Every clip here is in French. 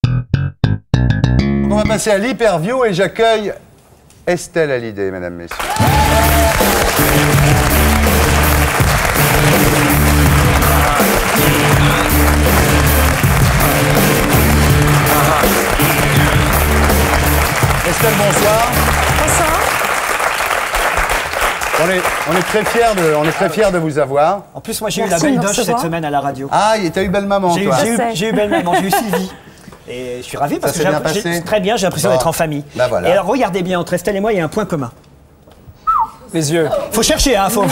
On va passer à l'hyperview et j'accueille Estelle Hallyday, mesdames, messieurs. Estelle, bonsoir. Bonsoir. On est très fiers de vous avoir. En plus, moi, j'ai eu la belle doche cette semaine à la radio. Ah, t'as eu belle maman, toi. J'ai eu belle maman, j'ai eu Sylvie. Et je suis ravi parce que j'ai très bien, j'ai l'impression d'être en famille. Bah voilà. Et alors, regardez bien, entre Estelle et moi, il y a un point commun. Les yeux. Faut chercher, hein, faut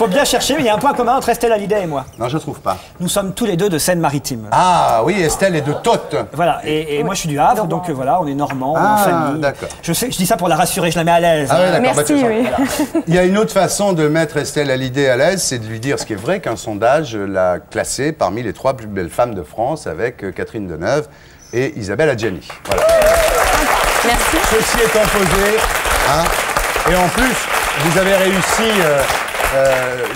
bien chercher, mais il y a un point commun entre Estelle Hallyday et moi. Non, je trouve pas. Nous sommes tous les deux de Seine-Maritime. Ah oui, Estelle est de Tôtes. Voilà, et moi je suis du Havre, donc voilà, on est normand, on est en famille. D'accord. Je dis ça pour la rassurer, je la mets à l'aise. Ah ouais, Merci, oui. Voilà. Il y a une autre façon de mettre Estelle Hallyday à l'aise, c'est de lui dire ce qui est vrai, qu'un sondage l'a classée parmi les 3 plus belles femmes de France avec Catherine Deneuve et Isabelle Adjani. Voilà. Merci. Ceci étant posé, hein, et en plus, vous avez réussi...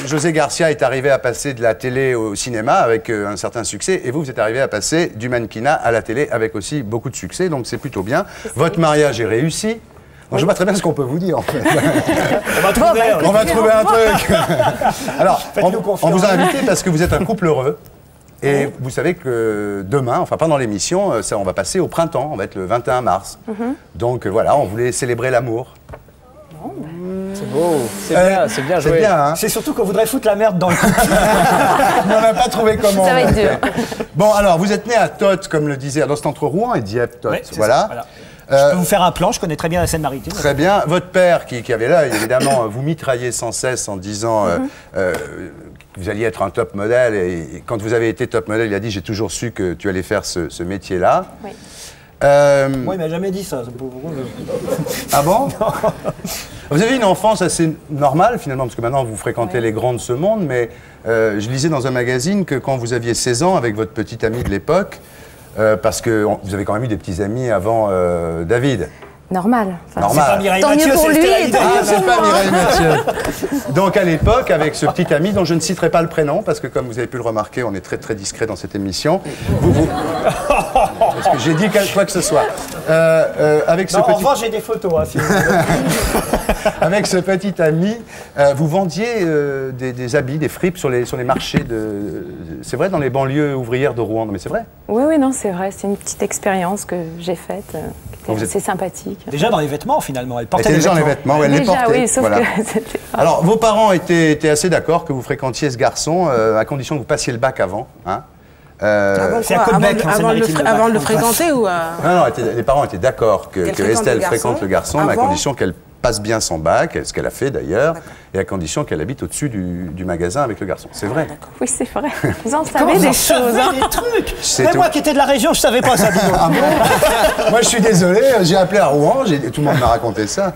José Garcia est arrivé à passer de la télé au cinéma avec un certain succès, et vous êtes arrivé à passer du mannequinat à la télé avec aussi beaucoup de succès, donc c'est plutôt bien. Votre mariage est réussi. Donc, je ne sais pas très bien ce qu'on peut vous dire, en fait. On va trouver un truc. Alors, on vous a invité parce que vous êtes un couple heureux. Et vous savez que demain, enfin pendant l'émission, on va passer au printemps, on va être le 21 mars. Donc voilà, on voulait célébrer l'amour. C'est beau, c'est bien joué. C'est bien, hein. C'est surtout qu'on voudrait foutre la merde dans le couple. Mais on n'a pas trouvé comment. Ça va être dur. Bon, alors, vous êtes né à Tôtes, comme le disait, alors c'est entre Rouen et Dieppe, Tôtes. Ouais, voilà. Je peux vous faire un plan, je connais très bien la Seine-Maritime. Très bien. Votre père, qui avait là, évidemment, vous mitraillait sans cesse en disant que vous alliez être un top modèle. Et quand vous avez été top modèle, il a dit « J'ai toujours su que tu allais faire ce métier-là. » Oui. Moi, il m'a jamais dit ça. Ah bon? Vous avez une enfance assez normale, finalement, parce que maintenant, vous fréquentez les grands de ce monde, mais je lisais dans un magazine que quand vous aviez 16 ans, avec votre petit ami de l'époque, parce que vous avez quand même eu des petits amis avant David. Normal. Enfin, C'est pas Mireille tant Mathieu, mieux pour c'est lui. Estelle Hallyday. Ah, c'est pas Mireille Mathieu. Donc à l'époque, avec ce petit ami dont je ne citerai pas le prénom, parce que comme vous avez pu le remarquer, on est très très discret dans cette émission. Parce que j'ai dit quoi que ce soit. Avec ce En petit... revanche, j'ai des photos. Hein, si vous voulez. Avec ce petit ami, vous vendiez des habits, des fripes sur les marchés de... C'est vrai, dans les banlieues ouvrières de Rouen, mais c'est vrai. Oui, non, c'est vrai. C'est une petite expérience que j'ai faite, qui était assez sympathique. Déjà dans les vêtements, finalement. Elle Elle portait était des déjà dans les vêtements. vêtements, ouais, elle les Déjà, portait. oui, sauf Voilà. que c'était pas... Alors, vos parents étaient assez d'accord que vous fréquentiez ce garçon, à condition que vous passiez le bac avant. Hein. C'est à Côte-Bec, Avant de le fréquenter ou Non, les parents étaient d'accord que fréquente Estelle le garçon fréquente le garçon, mais à avant. condition qu'elle passe bien son bac, ce qu'elle a fait d'ailleurs, et à condition qu'elle habite au-dessus du magasin avec le garçon. C'est vrai. Oui, c'est vrai. Vous en savez des choses. Des trucs. C'est Même tout. moi qui étais de la région, je savais pas ça. Ah bon? Moi, je suis désolé, j'ai appelé à Rouen, tout le monde m'a raconté ça.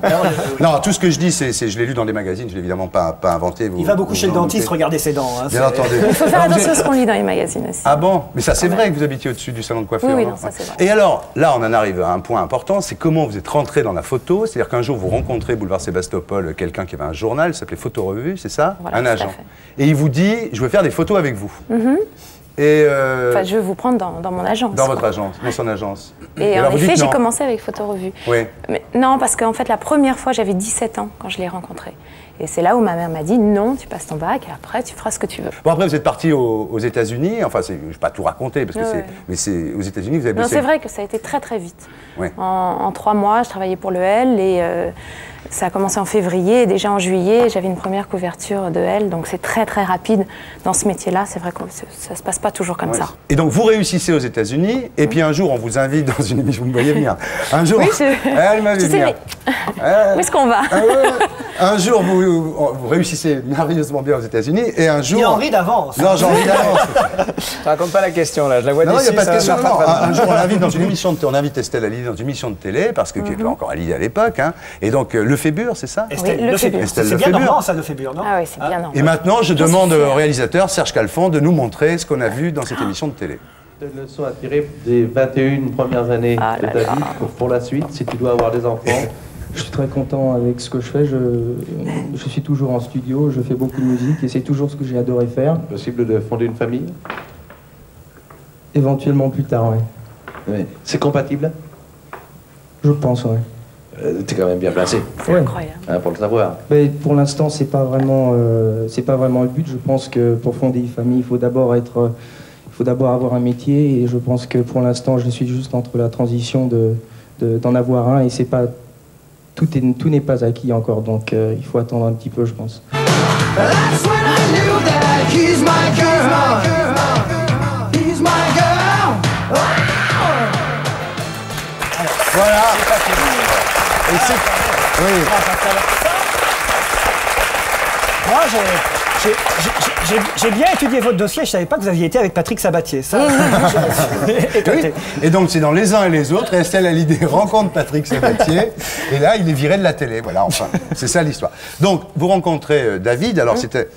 Non, tout ce que je dis, je l'ai lu dans des magazines, je l'ai évidemment pas inventé. Il va beaucoup chez le dentiste, regarder ses dents. Hein, Bien entendu. Il faut faire attention à ce qu'on lit dans les magazines aussi. Ah bon? Mais ça, c'est vrai que vous habitiez au-dessus du salon de coiffure. Oui, non non, ça, c'est vrai. Et alors, là, on en arrive à un point important, c'est comment vous êtes rentré dans la photo. C'est-à-dire qu'un jour, vous rencontrez boulevard Sébastopol quelqu'un qui avait un journal, il s'appelait Photo Revue, c'est ça? Voilà, un tout à agent. fait. Et il vous dit, je veux faire des photos avec vous. Et Enfin, je veux vous prendre dans mon agence. dans votre agence, dans son agence. Et en alors, vous effet, dites j'ai non. commencé avec Photo Revue. Oui. Mais non, parce qu'en fait, la première fois, j'avais 17 ans quand je l'ai rencontré. Et c'est là où ma mère m'a dit, non, tu passes ton bac et après, tu feras ce que tu veux. Bon, après, vous êtes parti aux États-Unis. Enfin, je ne vais pas tout raconter, parce que Ouais. mais c'est aux États-Unis, vous avez Non, bossé. c'est vrai que ça a été très très vite. Ouais. En 3 mois, je travaillais pour le L et ça a commencé en février. Et déjà en juillet, j'avais une première couverture de L. Donc c'est très très rapide dans ce métier-là. C'est vrai que ça se passe pas toujours comme Ouais. ça. Et donc, vous réussissez aux États-Unis, et puis un jour, on vous invite dans une émission, vous me voyez venir. Un jour, Oui, elle m'a vu tu sais, venir. où est-ce qu'on va? Ah ouais. Un jour, vous réussissez merveilleusement bien aux États-unis, et un jour... Il en rit d'avance. Non, j'en ris d'avance. Je raconte pas la question là, je la vois Non, il d'ici. n'y a pas de question. ça Non. va pas Un jour, on l'invite dans une émission de télé. On invite Estelle Hallyday dans une émission de télé, parce que qui était encore Hallyday à l'époque. Hein. Et donc, Lefébure, c'est ça? Estelle Oui, Lefébure. Estelle C'est bien Lefébure. normand, ça, Lefébure, non? Ah oui, c'est bien normal. Et maintenant, je demande au réalisateur Serge Calfon de nous montrer ce qu'on a vu dans cette émission de télé. Une leçon à tirer des 21 premières années Ah de là ta là. vie pour la suite, si tu dois avoir des enfants. Je suis très content avec ce que je fais. Je suis toujours en studio, je fais beaucoup de musique et c'est toujours ce que j'ai adoré faire. Possible de fonder une famille. Éventuellement plus tard, oui. Oui. C'est compatible? Je pense, ouais. T'es quand même bien placé. C'est incroyable. Hein, pour le savoir. Mais pour l'instant, c'est pas vraiment le but. Je pense que pour fonder une famille, il faut d'abord avoir un métier. Et je pense que pour l'instant, je suis juste entre la transition d'en avoir un. Et c'est pas tout n'est pas acquis encore. Donc il faut attendre un petit peu, je pense. Voilà. Et c'est... Oui. Moi, j'ai bien étudié votre dossier, je savais pas que vous aviez été avec Patrick Sabatier. Ça, Oui. Et donc c'est dans Les uns et les autres, et Estelle Hallyday rencontre Patrick Sabatier, et là il est viré de la télé, voilà, enfin, c'est ça l'histoire. Donc vous rencontrez David, alors c'était...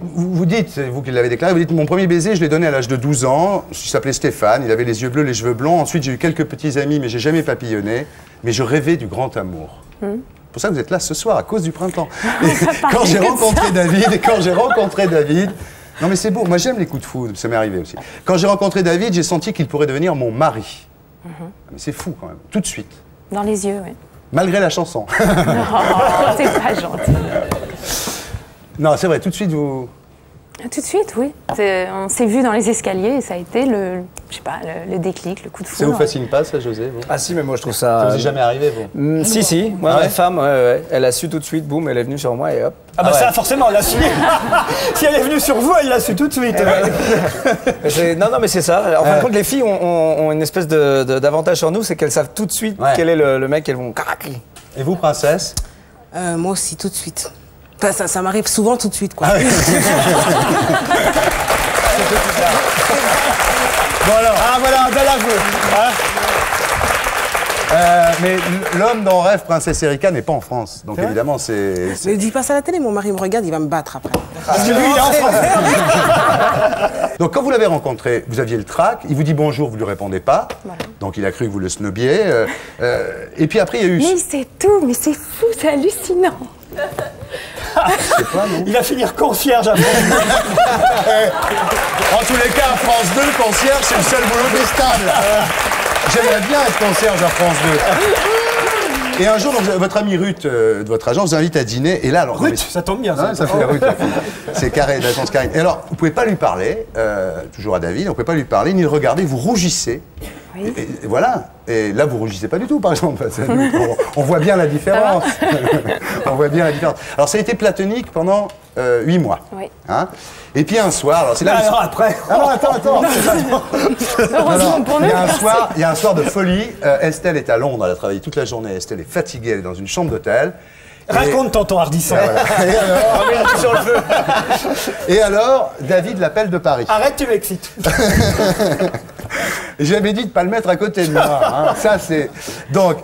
vous dites, c'est vous qui l'avez déclaré, vous dites mon premier baiser je l'ai donné à l'âge de 12 ans, il s'appelait Stéphane, il avait les yeux bleus, les cheveux blonds, ensuite j'ai eu quelques petits amis mais j'ai jamais papillonné, mais je rêvais du grand amour. C'est pour ça que vous êtes là ce soir, à cause du printemps. Et quand j'ai rencontré David, non mais c'est beau, moi j'aime les coups de foudre, ça m'est arrivé aussi. Quand j'ai rencontré David, j'ai senti qu'il pourrait devenir mon mari. Mais c'est fou quand même, tout de suite. Dans les yeux, oui. Malgré la chanson. Oh, c'est pas gentil. Non, c'est vrai, tout de suite vous... Tout de suite, oui. On s'est vu dans les escaliers et ça a été le déclic, le coup de foudre. Ça vous fascine pas ça, José vous? Ah si, mais moi je trouve Ça ça... vous est jamais arrivé, vous? Si, moi, ma femme, elle a su tout de suite, boum, elle est venue sur moi et hop. Ah bah ça, forcément, elle l'a su. Si elle est venue sur vous, elle l'a su tout de suite. Non, mais c'est ça. En fin de compte, les filles ont une espèce d'avantage sur nous, c'est qu'elles savent tout de suite quel est le mec qu'elles vont... Et vous, princesse? Moi aussi, tout de suite. Enfin, ça m'arrive souvent tout de suite, quoi. Ah oui. Bon alors. Ah voilà, un bel aveu. Mais l'homme dont rêve Princesse Erika n'est pas en France. Donc évidemment, c'est... Ne dis pas ça à la télé, mon mari me regarde, il va me battre après. Parce que lui, il est en France. Donc quand vous l'avez rencontré, vous aviez le trac, il vous dit bonjour, vous lui répondez pas. Voilà. Donc il a cru que vous le snobiez. Et puis après, il y a eu... Mais c'est tout, mais c'est fou, c'est hallucinant. Pas, non. Il va finir concierge après. En tous les cas, à France 2, concierge, c'est le seul boulot qui est stable. J'aimerais bien être concierge à France 2. Et un jour, donc, votre amie Ruth de votre agence vous invite à dîner. Et là, alors, Ruth, ça tombe bien. Ça fait Ruth. C'est carré, de l'agence Karine. Et alors, vous pouvez pas lui parler, toujours à David, on peut pas lui parler, ni le regarder, vous rougissez. Oui. Et voilà. Et là, vous rougissez pas du tout, par exemple. On voit bien la différence. On voit bien la différence. Alors, ça a été platonique pendant 8 mois. Oui. Hein, et puis un soir, alors c'est là. Alors après. Ah non, attends. Heureusement pour nous. Il y a un soir de folie. Estelle est à Londres, elle a travaillé toute la journée. Estelle est fatiguée, elle est dans une chambre d'hôtel. Raconte tonton Hardisson. Et alors, David l'appelle de Paris. Arrête, tu m'excites. J'avais dit de ne pas le mettre à côté de moi. Hein. Ça, c'est... Donc,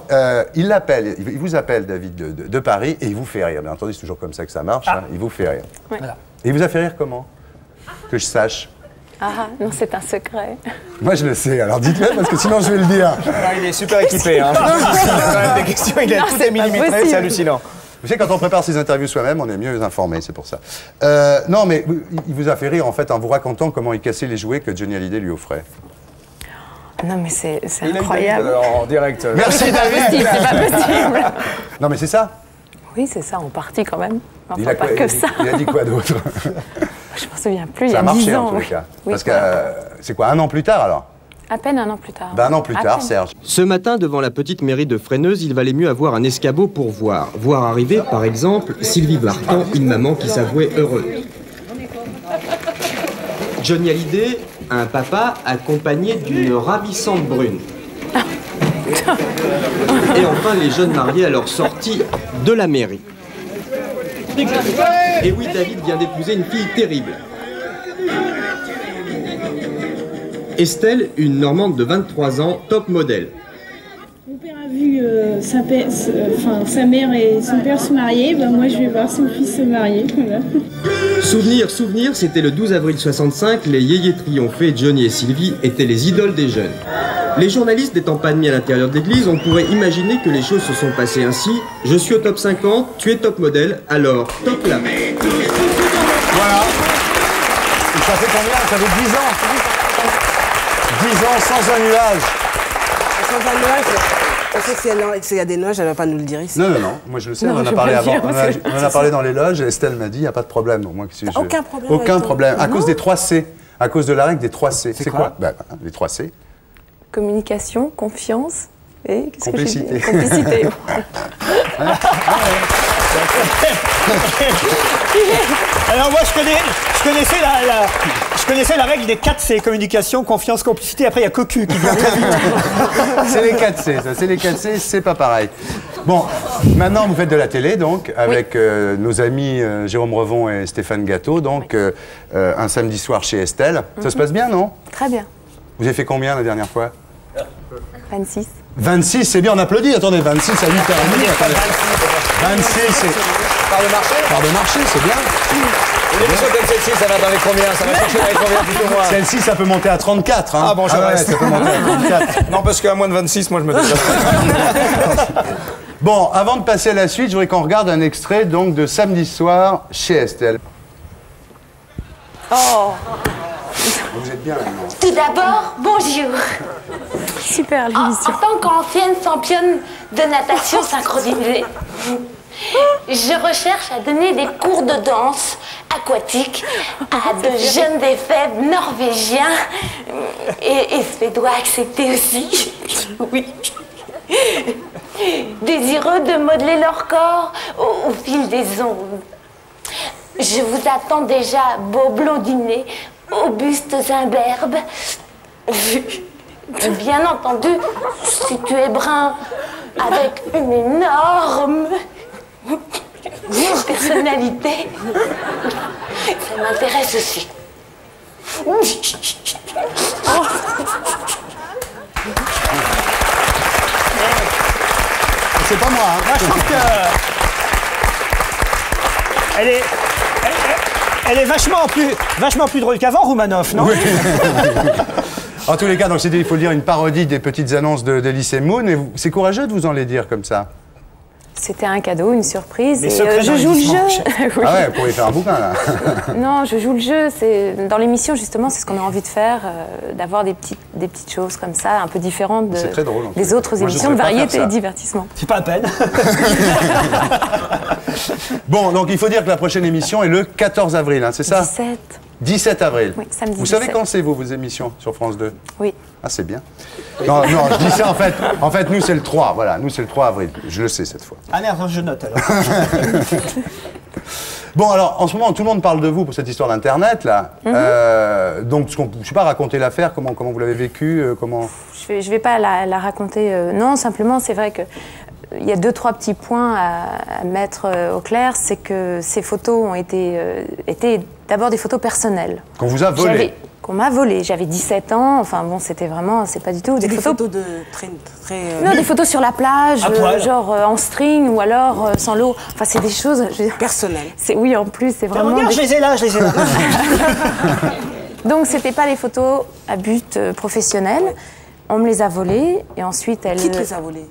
il l'appelle, il vous appelle, David, de Paris, et il vous fait rire. Bien entendu, c'est toujours comme ça que ça marche. Hein. Il vous fait rire. Ouais. Voilà. Et il vous a fait rire comment? Que je sache. Ah, non, c'est un secret. Moi, je le sais. Alors, dites-le, parce que sinon, je vais le dire. Il est super équipé, hein. Il a quand même des questions, il a tout est millimétré, possible. c'est hallucinant. Vous savez, quand on prépare ses interviews soi-même, on est mieux informé, c'est pour ça. Non, mais il vous a fait rire, en fait, en vous racontant comment il cassait les jouets que Johnny Hallyday lui offrait. Non, mais c'est Il a eu incroyable. David, en direct. Merci, David. C'est pas possible. Non, mais c'est ça. Oui, c'est ça, en partie quand même. Enfin, Il a pas quoi- que ça. Il a dit quoi d'autre? Je m'en souviens plus, il y Ça a a 10 marché, ans. en tous les oui. cas. Oui, Parce que, voilà. c'est quoi, un an plus tard, alors? À peine un an plus tard. Ben, un an plus À tard, peine. Serge. Ce matin, devant la petite mairie de Freineuse, il valait mieux avoir un escabeau pour voir. Voir arriver, par exemple, Sylvie Vartan, une maman qui s'avouait heureuse. Johnny Hallyday, un papa accompagné d'une ravissante brune. Et enfin, les jeunes mariés à leur sortie de la mairie. Et oui, David vient d'épouser une fille terrible. Estelle, une Normande de 23 ans, top modèle. Mon père a vu sa mère et son père se marier, ben moi je vais voir son fils se marier. Voilà. Souvenir, c'était le 12 avril 65, les yéyés triomphés, Johnny et Sylvie étaient les idoles des jeunes. Les journalistes n'étant pas admis à l'intérieur de l'église, on pourrait imaginer que les choses se sont passées ainsi. Je suis au top 50, tu es top modèle, alors top la main. Voilà. Et ça fait combien? Ça fait 10 ans. 10 ans sans un nuage. Sans un nuage, parce que s'il y a des nuages, elle va pas nous le dire ici. Non, non, non. Moi, je le sais, Non, on en je a vais parlé pas le avant. dire, parce que- On en a parlé dans les loges et Estelle m'a dit, il n'y a pas de problème. Donc, moi, Aucun problème Aucun avec toi. problème. À Non. cause des 3 C. À cause de la règle des 3 C. C'est quoi quoi Les 3 C. Communication, confiance et... qu'est-ce que j'ai dit Complicité. Complicité. Alors moi, je connaissais la règle des 4 C, communication, confiance, complicité. Après, il y a cocu qui vient très vite. C'est les 4 C, ça. C'est les 4 C, c'est pas pareil. Bon, maintenant, vous faites de la télé, donc, avec nos amis Jérôme Revon et Stéphane Gâteau, donc, un samedi soir chez Estelle. Ça se passe bien, non? Très bien. Vous avez fait combien la dernière fois? 26. 26, c'est bien, on applaudit. Attendez, 26 à 8h30. 26, c'est... Par le marché. Part de marché, c'est bien. Une émission comme celle-ci, ça va dans les combien? Ça va chercher dans les combien plutôt moins? Celle-ci, ça peut monter à 34. Hein. Ah bon, ça reste. ça peut monter à 34. Non, parce qu'à moins de 26, moi je me déplace. Bon, avant de passer à la suite, je voudrais qu'on regarde un extrait donc de samedi soir chez Estelle. Oh, Vous êtes bien là-dedans. Tout d'abord, bonjour. super En l'émission. tant qu'ancienne championne de natation synchronisée, je recherche à donner des cours de danse aquatique à de jeunes éphèbes norvégiens et suédois acceptés aussi. Oui. Désireux de modeler leur corps au fil des ondes. Je vous attends déjà, beau blondinet, au buste imberbe. Bien entendu, si tu es brun, avec une énorme personnalité, ça m'intéresse aussi. C'est pas moi, hein. Moi, je trouve que... Elle est vachement plus drôle qu'avant, Roumanoff, non? Oui. En tous les cas, donc c'était, il faut le dire, une parodie des petites annonces d'Elysée Moon. Et c'est courageux de vous en les dire comme ça. C'était un cadeau, une surprise. Les Et, secrets je joue le jeu. d'investissement. Oui. Ah ouais, vous pourriez faire un bouquin là. Non, je joue le jeu. Dans l'émission, justement, c'est ce qu'on a envie de faire, d'avoir des petites choses comme ça, un peu différentes C'est très drôle, en des fait. autres Moi, je émissions de voudrais pas variété faire et ça. divertissement. C'est pas à peine. Bon, donc il faut dire que la prochaine émission est le 14 avril, hein, c'est ça? 17. 17 avril. Oui, samedi Vous savez 17. quand c'est vos émissions sur France 2? Oui. Ah, c'est bien. Non, non, je dis ça en fait. En fait, nous, c'est le 3. Voilà, nous, c'est le 3 avril. Je le sais cette fois. Ah merde, je note alors. Bon, alors, en ce moment, tout le monde parle de vous pour cette histoire d'Internet, là. Donc, je ne sais pas raconter l'affaire, comment vous l'avez vécu, comment... Je vais pas la raconter. Non, simplement, c'est vrai que il y a 2-3 petits points à mettre au clair. C'est que ces photos ont été d'abord des photos personnelles. Qu'on vous a volé. Qu'on m'a volé. J'avais 17 ans. Enfin bon, c'était vraiment, c'est pas du tout des photos de très non, des photos sur la plage, À poil. genre en string ou alors sans l'eau. Enfin, c'est des choses personnelles. Oui, en plus, c'est vraiment. Regarde, je les ai là. Donc, c'était pas les photos à but professionnel. On me les a volées et ensuite elle. Qui te les a volées?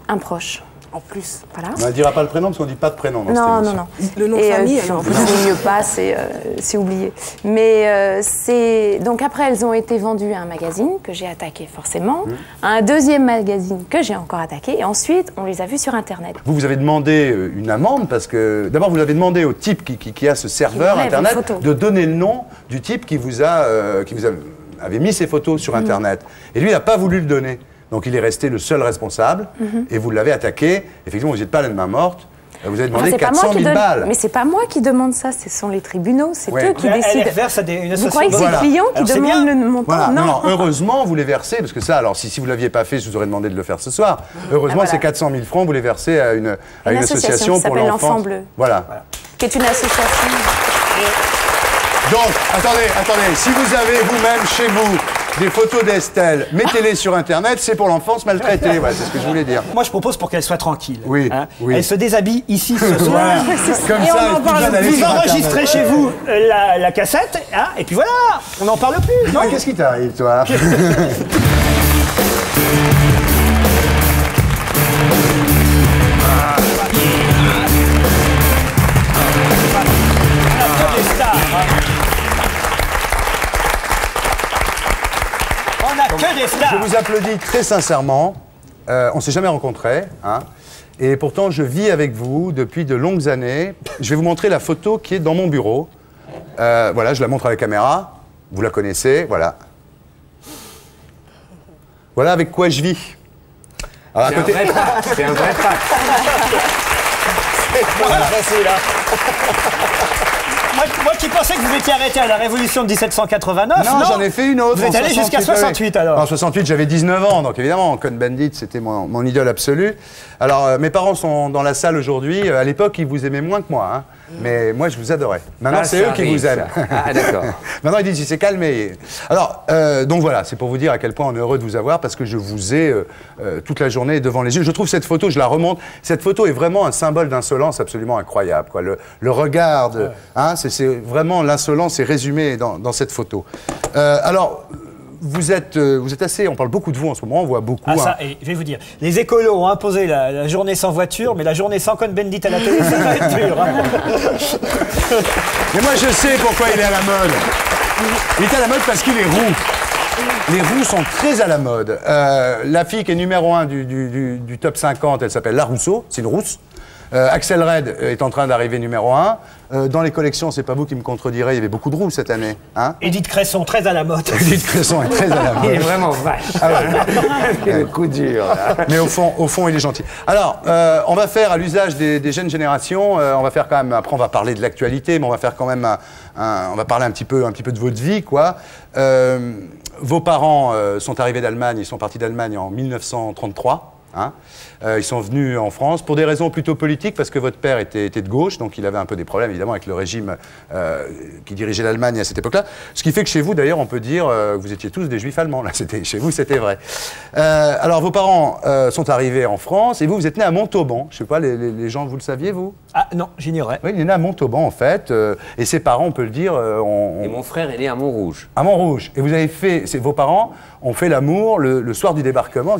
Un proche. En plus. Voilà. On ne dira pas le prénom parce qu'on ne dit pas de prénom dans cette Non, émission. non, non. Le nom de Et, famille, puis, alors. en plus, c'est mieux pas, c'est oublié. Mais c'est... Donc après, elles ont été vendues à un magazine que j'ai attaqué forcément, à un deuxième magazine que j'ai encore attaqué, et ensuite, on les a vues sur Internet. Vous avez demandé une amende parce que... D'abord, vous avez demandé au type qui a ce serveur m'enlève les Internet photos. de donner le nom du type qui vous avait mis ses photos sur Internet. Et lui, il n'a pas voulu le donner. Donc, il est resté le seul responsable et vous l'avez attaqué. Effectivement, vous n'êtes pas la main morte. Vous avez demandé Enfin, c'est pas 400 moi 000 qui balles. Mais c'est pas moi qui demande ça, ce sont les tribunaux, c'est Ouais. eux qui Elle les décident. reverse à une Vous association. croyez que c'est Voilà. le client qui Alors, c'est demande bien. le montant? Voilà, Non. non, heureusement, vous les versez, parce que ça, alors si vous ne l'aviez pas fait, je vous aurais demandé de le faire ce soir. Heureusement, voilà. ces 400 000 francs, vous les versez à une association qui pour s'appelle l'enfance. l'Enfant Bleu. Voilà. Qui est une association. Donc, attendez, si vous avez vous-même chez vous des photos d'Estelle, mettez-les sur Internet, c'est pour l'enfance maltraitée. Voilà, c'est ce que je voulais dire. Moi, je propose pour qu'elle soit tranquille. Oui, oui. Elle se déshabille ici ce soir. Voilà. Comme Et ça, on en elle parle peut bien aller Vous sur enregistrez Internet. chez vous la cassette, hein, et puis voilà, on n'en parle plus. Non, Qu'est-ce qui t'arrive, toi que des stars, hein. On a les stars. Je vous applaudis très sincèrement. On ne s'est jamais rencontrés, hein. Et pourtant, je vis avec vous depuis de longues années. Je vais vous montrer la photo qui est dans mon bureau. Voilà, je la montre à la caméra. Vous la connaissez, voilà. Voilà avec quoi je vis. Alors, C'est un vrai pack. C'est un vrai pack. Voilà, facile, hein. Moi qui pensais que vous étiez arrêté à la Révolution de 1789. Non, j'en ai fait une autre. Vous êtes allé jusqu'à 68 alors. En 68, j'avais 19 ans, donc évidemment, Cohn-Bendit, c'était mon idole absolue. Alors, mes parents sont dans la salle aujourd'hui. À l'époque, ils vous aimaient moins que moi, hein. Mais moi, je vous adorais. Maintenant, c'est eux qui vous aiment. Ah, d'accord. Maintenant, ils disent, il s'est calmé. Alors, donc voilà, c'est pour vous dire à quel point on est heureux de vous avoir, parce que je vous ai toute la journée devant les yeux. Je trouve cette photo, je la remonte, cette photo est vraiment un symbole d'insolence absolument incroyable, quoi. Le regard, hein, c'est vraiment l'insolence est résumée dans cette photo. Alors, vous êtes assez... On parle beaucoup de vous en ce moment, on voit beaucoup... Ah ça, et je vais vous dire, les écolos ont imposé la journée sans voiture, mais la journée sans Cohn-Bendit à la télé, ça va être dur. Hein. Mais moi, je sais pourquoi il est à la mode. Il est à la mode parce qu'il est roux. Les roux sont très à la mode. La fille qui est numéro 1 du top 50, elle s'appelle La Rousseau, c'est une rousse. Axel Red est en train d'arriver numéro 1. Dans les collections, c'est pas vous qui me contredirez, il y avait beaucoup de roux cette année. Hein, Édith Cresson, très à la mode. Édith Cresson est très à la mode. Il est vraiment vache. Ah ouais. Le coup dur, là. Mais au fond, il est gentil. Alors, on va faire à l'usage des jeunes générations, on va faire quand même, après on va parler de l'actualité, mais on va faire quand même on va parler un petit peu de votre vie, quoi. Vos parents sont arrivés d'Allemagne, ils sont partis d'Allemagne en 1933. Hein. Ils sont venus en France pour des raisons plutôt politiques, parce que votre père était de gauche, donc il avait un peu des problèmes évidemment avec le régime qui dirigeait l'Allemagne à cette époque-là. Ce qui fait que chez vous, d'ailleurs, on peut dire que vous étiez tous des juifs allemands. Là, chez vous, c'était vrai. Alors, vos parents sont arrivés en France, et vous êtes né à Montauban. Je sais pas, les gens, vous le saviez, vous? Ah non, j'ignorais. Oui, il est né à Montauban, en fait, et ses parents, on peut le dire... Et mon frère est né à Montrouge. À Montrouge. Et vous avez fait... Vos parents ont fait l'amour le soir du débarquement.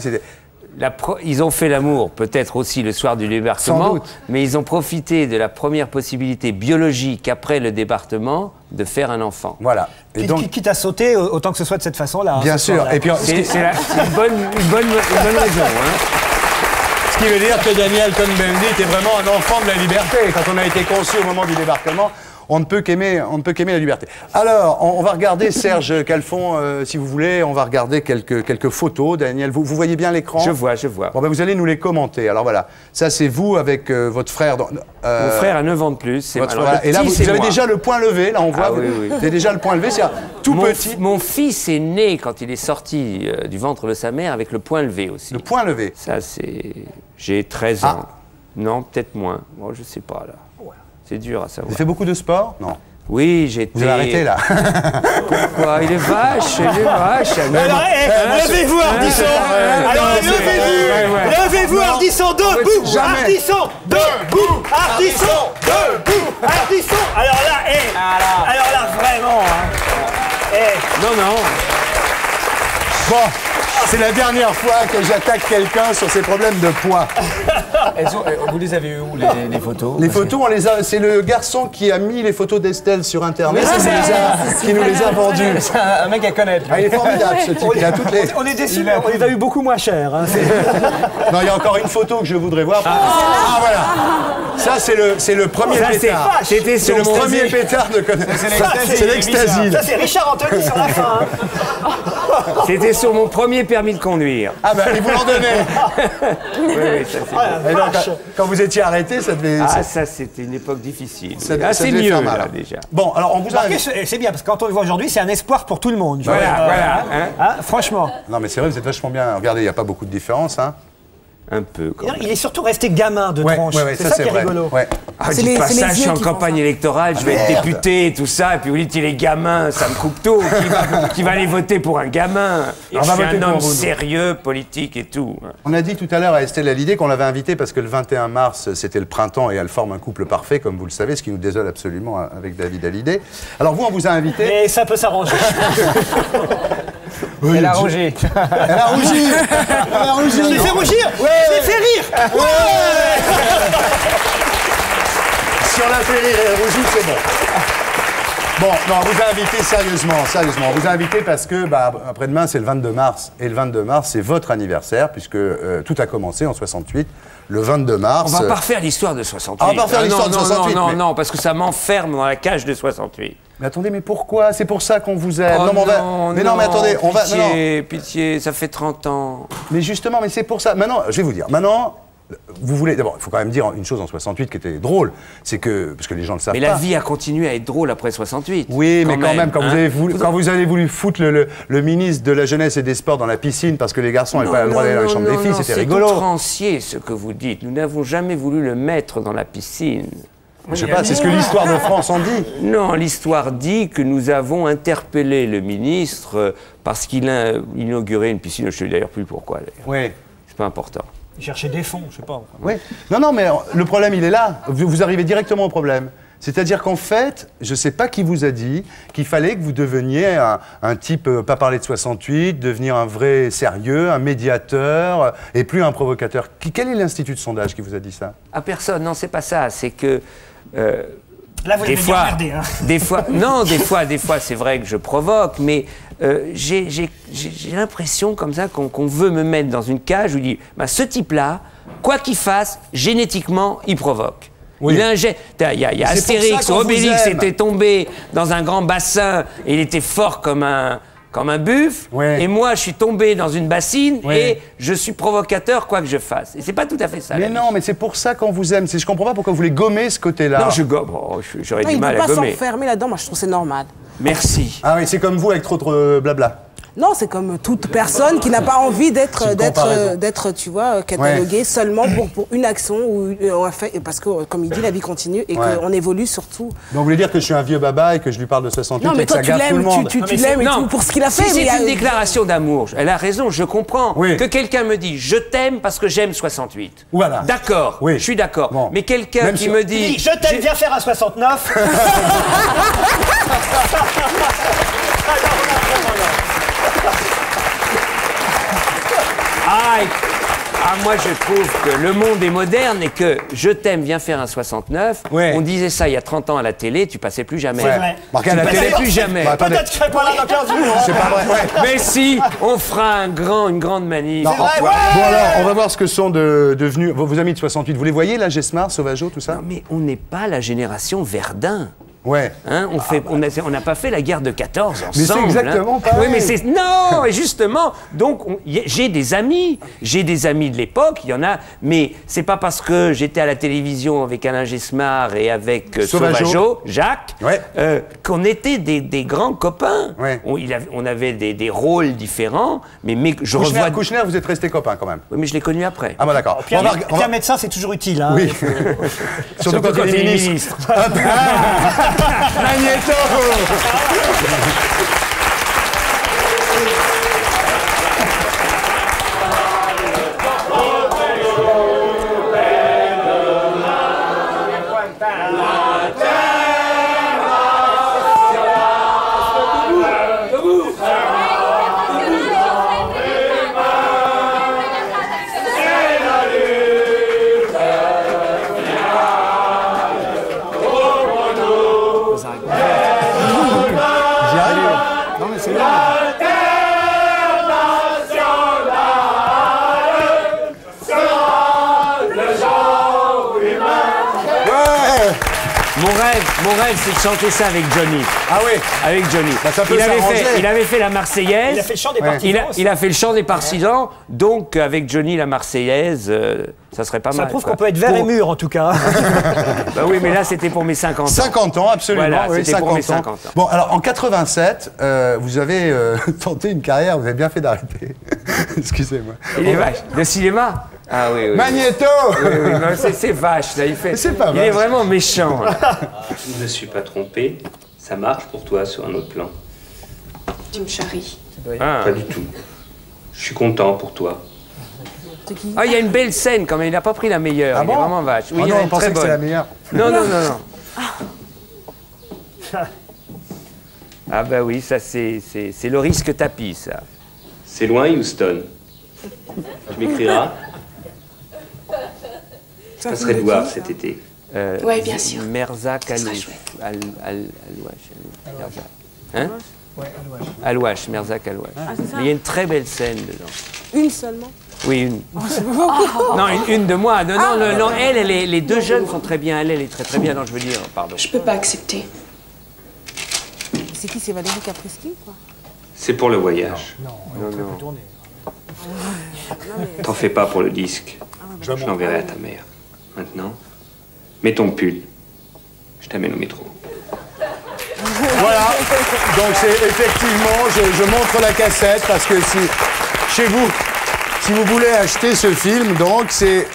Ils ont fait l'amour, peut-être aussi le soir du débarquement, Sans doute. mais ils ont profité de la première possibilité biologique après le débarquement de faire un enfant. Voilà. Et donc, quitte à sauter, autant que ce soit de cette façon-là. Bien sûr. Et puis, c'est une bonne raison. Hein. Ce qui veut dire que Daniel Cohn-Bendit était vraiment un enfant de la liberté. Quand on a été conçu au moment du débarquement, on ne peut qu'aimer la liberté. Alors, on va regarder, Serge Calfon, si vous voulez, on va regarder quelques photos. Daniel, vous voyez bien l'écran? Je vois. Bon, ben, vous allez nous les commenter. Alors voilà, ça c'est vous avec votre frère. Mon frère a 9 ans de plus. Et là, vous avez déjà le point levé, là on voit. Oui. Vous avez déjà le point levé, c'est tout petit. Mon fils est né quand il est sorti du ventre de sa mère avec le point levé aussi. Le point levé. Ça c'est... J'ai 13 ans. Non, peut-être moins. Bon, je sais pas là. C'est dur à savoir. Vous avez fait beaucoup de sport? Non. Oui, j'ai été... Vous avez arrêté, là? Pourquoi? Il est vache. Alors, levez-vous, Ardisson. Alors, levez-vous. Levez-vous, Ardisson, debout. Ardisson, debout. Ardisson, debout. Ardisson. Alors là, vraiment. Non. Bon, c'est la dernière fois que j'attaque quelqu'un sur ses problèmes de poids. Vous les avez eu où, les photos? Les photos, c'est le garçon qui a mis les photos d'Estelle sur Internet qui nous les a vendues. C'est un mec à connaître. Ah, il est formidable, ce type. Il a toutes les... On est déçus, on les a eu beaucoup moins chers. Hein. Non, il y a encore une photo que je voudrais voir. Ah voilà. Ça, c'est le premier pétard. C'était C'est le premier pétard de C'est l'ecstasy. Ça, c'est Richard Anthony sur la fin. Hein. C'était sur mon premier permis de conduire. Ah ben, ils vous l'ont donné. Oui, ça c'est... Quand vous étiez arrêté, ça devait... Ah, ça, c'était une époque difficile. C'est mieux, mal, là, déjà. Bon, alors, on vous a... C'est bien, parce que quand on le voit aujourd'hui, c'est un espoir pour tout le monde. Voilà. Franchement. Non, mais c'est vrai, vous êtes vachement bien. Regardez, il n'y a pas beaucoup de différence, hein. Un peu, quand même. Il est surtout resté gamin de tronche. C'est ça qui est rigolo. Ouais. Ah, dites pas ça, je suis en campagne électorale, je vais être député et tout ça, et puis vous dites il est gamin, ça me coupe tout. Qui va aller voter pour un gamin? Je suis un homme sérieux, politique et tout. On a dit tout à l'heure à Estelle Hallyday qu'on l'avait invitée parce que le 21 mars, c'était le printemps et elle forme un couple parfait, comme vous le savez, ce qui nous désole absolument avec David Hallyday. Alors vous, on vous a invité... Mais ça peut s'arranger. Oui, elle a rougi. Elle a rougi. Elle a rougi. Je l'ai fait rougir. Je l'ai fait rire. Ouais. Si on l'a fait rire et elle rougit, c'est bon. Bon, non, on vous a invité sérieusement. On vous a invité parce que, après-demain, c'est le 22 mars. Et le 22 mars, c'est votre anniversaire, puisque tout a commencé en 68. Le 22 mars... On va pas refaire l'histoire de 68. Ah, on va pas refaire l'histoire de 68. Non, parce que ça m'enferme dans la cage de 68. Mais attendez, mais pourquoi? C'est pour ça qu'on vous aime. Oh mais attendez, on va... Pitié, ça fait 30 ans. Mais justement, mais c'est pour ça. Maintenant, je vais vous dire, vous voulez... D'abord, il faut quand même dire une chose en 68 qui était drôle, c'est que... Parce que les gens le savent pas. Mais la vie a continué à être drôle après 68. Oui, mais quand même, quand vous avez voulu foutre le ministre de la Jeunesse et des Sports dans la piscine parce que les garçons n'avaient pas le droit d'aller dans la chambre des filles, c'était rigolo. C'est outrancier ce que vous dites. Nous n'avons jamais voulu le mettre dans la piscine. Je sais pas, c'est ce que l'histoire de France en dit. Non, l'histoire dit que nous avons interpellé le ministre parce qu'il a inauguré une piscine. Je ne sais d'ailleurs plus pourquoi. Oui. C'est pas important. Il cherchait des fonds, je sais pas. Oui. Non, mais le problème, il est là. Vous arrivez directement au problème. C'est-à-dire qu'en fait, je ne sais pas qui vous a dit qu'il fallait que vous deveniez un type, pas parler de 68, devenir un vrai sérieux, un médiateur, et plus un provocateur. Quel est l'institut de sondage qui vous a dit ça? À personne, non, c'est pas ça. C'est que... Là, vous des fois, des fois, c'est vrai que je provoque, mais j'ai l'impression comme ça qu'on veut me mettre dans une cage où il dit, ce type-là, quoi qu'il fasse, génétiquement, il provoque. Oui. Il y a Astérix, Obélix était tombé dans un grand bassin et il était fort comme un buffle. Ouais. Et moi, je suis tombé dans une bassine et je suis provocateur quoi que je fasse. Et c'est pas tout à fait ça. Mais non, mais c'est pour ça qu'on vous aime. Je comprends pas pourquoi vous voulez gommer ce côté-là. Non, je gomme. J'aurais du mal à gommer. Il ne faut pas s'enfermer là-dedans. Moi, je trouve que c'est normal. Merci. Ah oui, c'est comme vous avec trop de blabla. Non, c'est comme toute personne qui n'a pas envie d'être, tu vois, cataloguée seulement pour une action ou parce que, comme il dit, la vie continue et qu'on évolue surtout. Donc vous voulez dire que je suis un vieux baba et que je lui parle de 68 et que ça gaffe tout le monde? Tu l'aimes et tout pour ce qu'il a fait. Si c'est une déclaration d'amour, elle a raison, je comprends. Que quelqu'un me dit « je t'aime parce que j'aime 68 ». Voilà. D'accord, je suis d'accord. Bon. Mais quelqu'un qui me dit... Je t'aime, viens faire un 69 ». Moi, je trouve que le monde est moderne et que je t'aime, viens faire un 69. On disait ça il y a 30 ans à la télé, tu passais plus jamais. C'est vrai. Marqué à la télé, plus jamais. Peut-être que je serai pas là dans 15 jours. C'est pas vrai. Mais si, on fera une grande manif. Bon, alors, on va voir ce que sont devenus vos amis de 68. Vous les voyez, là, Gesmar, Sauvageau, tout ça? Non, mais on n'est pas la génération Verdun. Ouais. Hein, on n'a pas fait la guerre de 14 ensemble. Mais c'est exactement pareil. Oui, mais c'est... Non, et justement, donc, j'ai des amis de l'époque, il y en a, mais c'est pas parce que j'étais à la télévision avec Alain Gesmar et avec Sauvageau, Jacques, qu'on était des grands copains. Ouais. On avait des rôles différents, mais je revois... Kouchner, vous êtes restés copains quand même. Oui, mais je l'ai connu après. Ah bah d'accord. Pierre médecin, c'est toujours utile. Hein, oui. Surtout quand il est ministre. Magnéto. Mon rêve, c'est de chanter ça avec Johnny. Ah oui. Avec Johnny. Bah, ça peut il avait fait la Marseillaise. Il a fait le chant des partisans. Il a fait le chant des partisans. Donc, avec Johnny, la Marseillaise, ça serait pas mal. Ça prouve qu'on peut être vert et mûr, en tout cas. Bah oui, mais là, c'était pour mes 50 ans. 50 ans, absolument. Voilà, oui, c'était pour mes 50 ans. Bon, alors, en 87, vous avez tenté une carrière, vous avez bien fait d'arrêter. Excusez-moi. Il est vache. De cinéma? Ah oui, oui. Magnéto. Oui, c'est vache, là, il est vraiment méchant. Je ne me suis pas trompé. Ça marche pour toi sur un autre plan. Tu me charries. Pas du tout. Je suis content pour toi. Ah, il y a une belle scène quand même. Il n'a pas pris la meilleure. Il est vraiment vache. Oui, non, on pensait que c'est la meilleure. Non. Ah bah oui, ça c'est le risque tapis, ça. C'est loin, Houston. Tu m'écriras. Je passerai te voir cet été. Ouais, bien sûr. Merzak Alouache. Hein? Ouais, Alouache, Merzak Alouache. Mais il y a une très belle scène dedans. Une seulement? Oui, une. Non, une de moi. Non, les deux jeunes sont très bien. Elle est très très bien. Non, je veux dire, pardon. Je peux pas accepter. C'est qui? C'est Valérie Caprisky ou quoi? C'est pour le voyage. Non. T'en fais pas pour le disque. Je l'enverrai à ta mère. Maintenant, mets ton pull. Je t'amène au métro. Voilà, donc c'est effectivement, je montre la cassette parce que si, chez vous, si vous voulez acheter ce film, donc c'est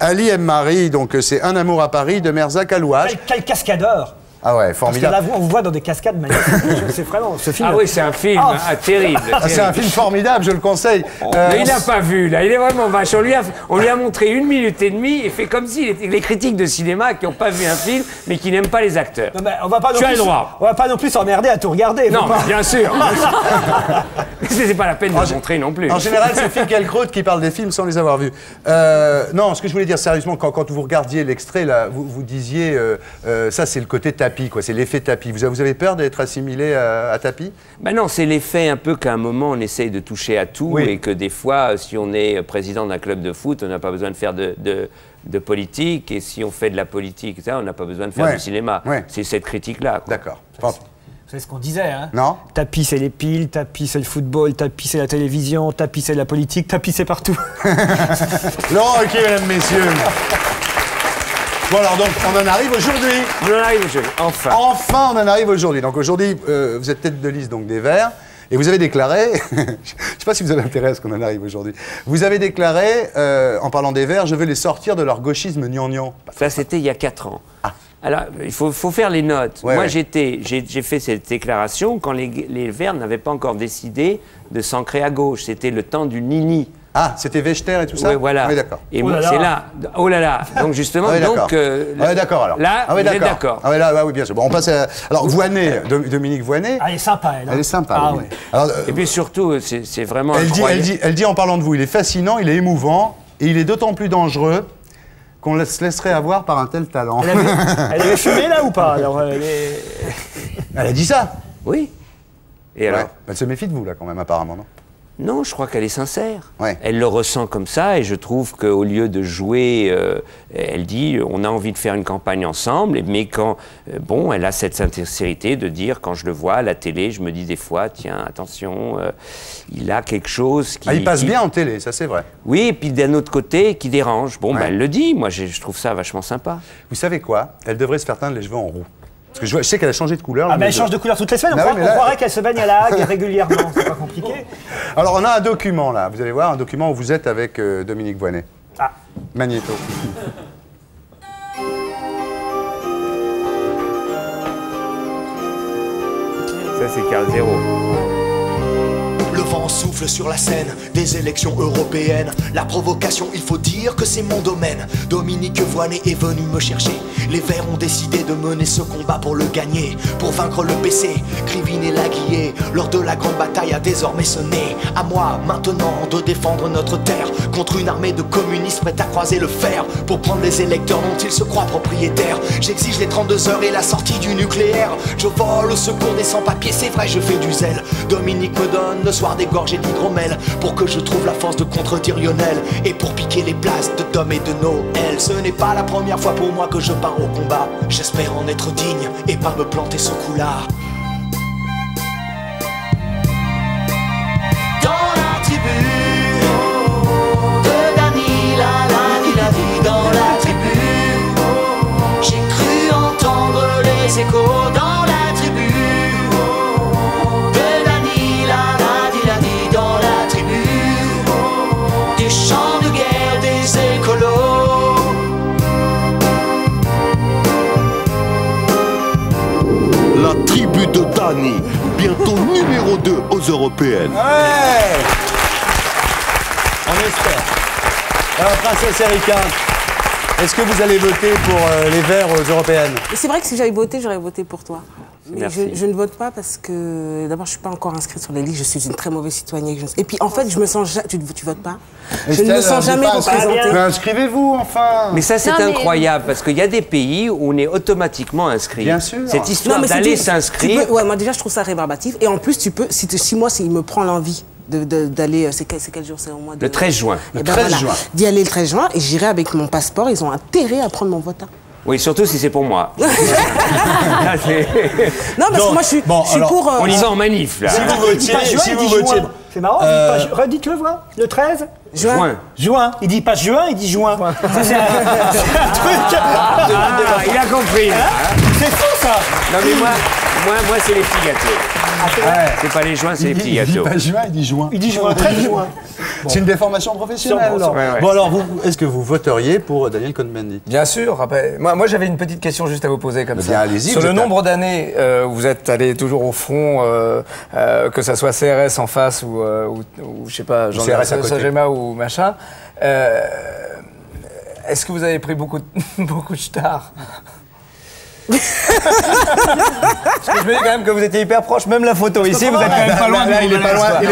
Ali M. Marie, donc c'est Un amour à Paris de Merzak Alouache. Quel cascadeur! Ah ouais, formidable. Parce que là, on voit dans des cascades magnifiques. C'est vraiment ce film. Ah oui, c'est un film terrible. C'est un film formidable, je le conseille. Mais il n'a pas vu, là. Il est vraiment vache. On lui a montré 1 minute et demie et fait comme si les critiques de cinéma qui n'ont pas vu un film, mais qui n'aiment pas les acteurs. Non, mais on va pas non tu as plus, le droit. On va pas non plus s'emmerder à tout regarder. Non, mais bien sûr. Mais c'est pas la peine de le montrer non plus. En général, c'est Phil Kelkraut qui parle des films sans les avoir vus. Non, ce que je voulais dire sérieusement, quand vous regardiez l'extrait, là, vous disiez, ça c'est le côté tapis, quoi. C'est l'effet tapis. Vous avez peur d'être assimilé à tapis? Ben non, c'est l'effet un peu qu'à un moment on essaye de toucher à tout et que des fois, si on est président d'un club de foot, on n'a pas besoin de faire de politique, et si on fait de la politique, on n'a pas besoin de faire du cinéma. C'est cette critique-là. D'accord. C'est ce qu'on disait, hein? Non. Tapis, c'est les piles, tapis, c'est le football, tapis, c'est la télévision, tapis, c'est la politique, tapis, c'est partout. Laurent Ruquier, mesdames, messieurs. Bon alors donc on en arrive aujourd'hui. Enfin. Enfin on en arrive aujourd'hui. Donc aujourd'hui vous êtes tête de liste donc des Verts et vous avez déclaré, je ne sais pas si vous avez intérêt à ce qu'on en arrive aujourd'hui, vous avez déclaré en parlant des Verts, je veux les sortir de leur gauchisme gnangnan. Ça c'était il y a 4 ans. Alors il faut faire les notes. Moi j'ai fait cette déclaration quand les Verts n'avaient pas encore décidé de s'ancrer à gauche. C'était le temps du Nini. Ah, c'était Vechter et tout ça? Oui, voilà. Oui, d'accord. Et moi, c'est là. Oh là là. Donc, justement, d'accord, alors. Là, vous êtes d'accord. Ah, oui, là, oui, bien sûr. Bon, on passe à... Alors, Voynet, Dominique Voynet. Elle est sympa, elle. Elle est sympa. Ah, oui. ouais. Alors, et puis surtout, c'est vraiment incroyable. Elle dit, en parlant de vous, il est fascinant, il est émouvant, et il est d'autant plus dangereux qu'on se laisserait avoir par un tel talent. Elle avait fumé, là, ou pas? Alors, Elle a dit ça? Oui. Et alors? Elle se méfie de vous, là, quand même, apparemment, non? Non, je crois qu'elle est sincère. Elle le ressent comme ça et je trouve qu'au lieu de jouer, elle dit on a envie de faire une campagne ensemble, mais quand, elle a cette sincérité de dire quand je le vois à la télé, je me dis des fois, tiens, attention, il a quelque chose qui... il passe bien en télé, ça c'est vrai. Oui, et puis d'un autre côté, qui dérange. Elle le dit, moi je trouve ça vachement sympa. Vous savez quoi? Elle devrait se faire teindre les cheveux en roux. Parce que je sais qu'elle a changé de couleur. Ah, mais elle change de couleur toutes les semaines. On croirait qu'elle se baigne à la Hague régulièrement. C'est pas compliqué. Alors, on a un document, là. Vous allez voir, un document où vous êtes avec Dominique Voynet. Ah. Magnéto. Ça, c'est Carl Zéro. Le vent souffle sur la scène des élections européennes. La provocation, il faut dire que c'est mon domaine. Dominique Voynet est venu me chercher. Les Verts ont décidé de mener ce combat pour le gagner. Pour vaincre le PC, Krivine et Laguiller. L'heure de la grande bataille a désormais sonné. À moi maintenant de défendre notre terre contre une armée de communistes prête à croiser le fer pour prendre les électeurs dont ils se croient propriétaires. J'exige les 32 heures et la sortie du nucléaire. Je vole au secours des sans-papiers, c'est vrai, je fais du zèle. Dominique me donne le soir des gorgées d'hydromel pour que je trouve la force de contredire Lionel et pour piquer les places de Dom et de Noël. Ce n'est pas la première fois pour moi que je pars au combat. J'espère en être digne et pas me planter ce coup-là. Dans la tribu de Dany, la vie dans la tribu. J'ai cru entendre les échos dans la tribu de Dany, la vie dans la tribu. Des chants de guerre, des écolos. La tribu de Dany, bientôt numéro 2 aux européennes. Ouais. On espère. Alors, Princesse Erika, est-ce que vous allez voter pour les Verts aux européennes? C'est vrai que si j'avais voté, j'aurais voté pour toi. Merci. Je ne vote pas parce que d'abord je suis pas encore inscrite sur les listes, je suis une très mauvaise citoyenne. Et puis en fait je me sens tu votes pas. Je ne me sens jamais représentée. Mais inscrivez-vous enfin. Mais ça c'est incroyable parce qu'il y a des pays où on est automatiquement inscrit. Bien sûr. Cette histoire d'aller s'inscrire. Ouais, moi déjà je trouve ça rébarbatif et en plus tu peux si moi s'il me prend l'envie d'aller, c'est quel jour, c'est au mois de... Le 13 juin. Le 13 juin. D'y aller le 13 juin et j'irai avec mon passeport, ils ont intérêt à prendre mon vote. Oui, surtout si c'est pour moi. Non, parce que moi je suis pour... On y va en manif, là. Si vous votiez... C'est marrant, redites-le, voir. Le 13 Juin. Juin. Il dit pas juin, il dit juin. Ça, c'est un truc... il a compris. C'est fou, ça. Non, mais moi c'est les petits gâteaux. C'est pas les joints, c'est les petits gâteaux. Il dit pas juin, il dit juin. Il dit juin, 13 juin. C'est une déformation professionnelle. Bon alors, est-ce que vous voteriez pour Daniel Cohn-Bendit? Bien sûr. Après, moi j'avais une petite question juste à vous poser comme ça. Allez-y. Sur le nombre d'années où vous êtes allé toujours au front, que ça soit CRS en face ou je sais pas, CRS Sagema ou machin, est-ce que vous avez pris beaucoup de stars? Parce que je me dis quand même que vous étiez hyper proche, même la photo ici, vous êtes quand même pas loin. Il est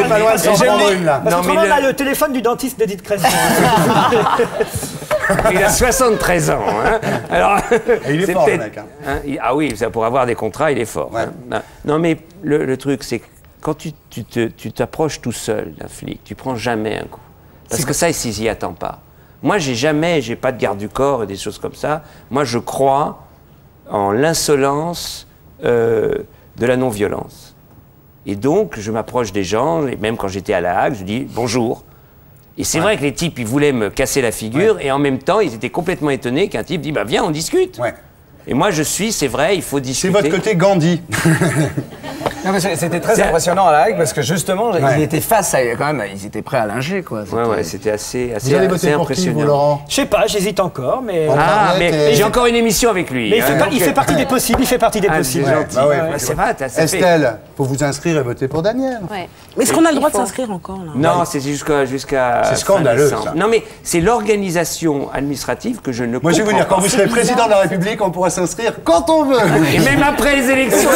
pas loin de s'en prendre une là. Parce que là, le téléphone du dentiste d'Edith Cresson. Il a 73 ans. Hein. Alors, il est fort, le mec. Ah oui, ça, pour avoir des contrats, il est fort. Ouais. Hein. Non, mais le truc, c'est que quand tu t'approches tout seul d'un flic, tu prends jamais un coup. Parce que ça, il s'y attend pas. Moi, j'ai pas de garde du corps et des choses comme ça. Moi, je crois en l'insolence de la non-violence. Et donc, je m'approche des gens, et même quand j'étais à La Hague, je dis bonjour. Et c'est vrai que les types, ils voulaient me casser la figure, et en même temps, ils étaient complètement étonnés qu'un type dit bah viens, on discute. Et moi, c'est vrai, il faut discuter. C'est votre côté Gandhi. Non, mais c'était très impressionnant à La Hague parce que justement, ils étaient face à, quand même, ils étaient prêts à linger, quoi. C'était assez Vous allez voter pour qui, vous, Laurent? Je sais pas, j'hésite encore, mais... mais j'ai encore une émission avec lui. Mais il fait partie des possibles, il fait partie des possibles. C'est vrai, Estelle, faut vous inscrire et voter pour Daniel. Mais est-ce qu'on a le droit de s'inscrire encore là? Non, c'est jusqu'à c'est scandaleux, ça. Non, mais c'est l'organisation administrative que je ne comprends pas. Moi, je vais vous dire, quand vous serez président de la République, on pourra s'inscrire quand on veut. Et même après les élections.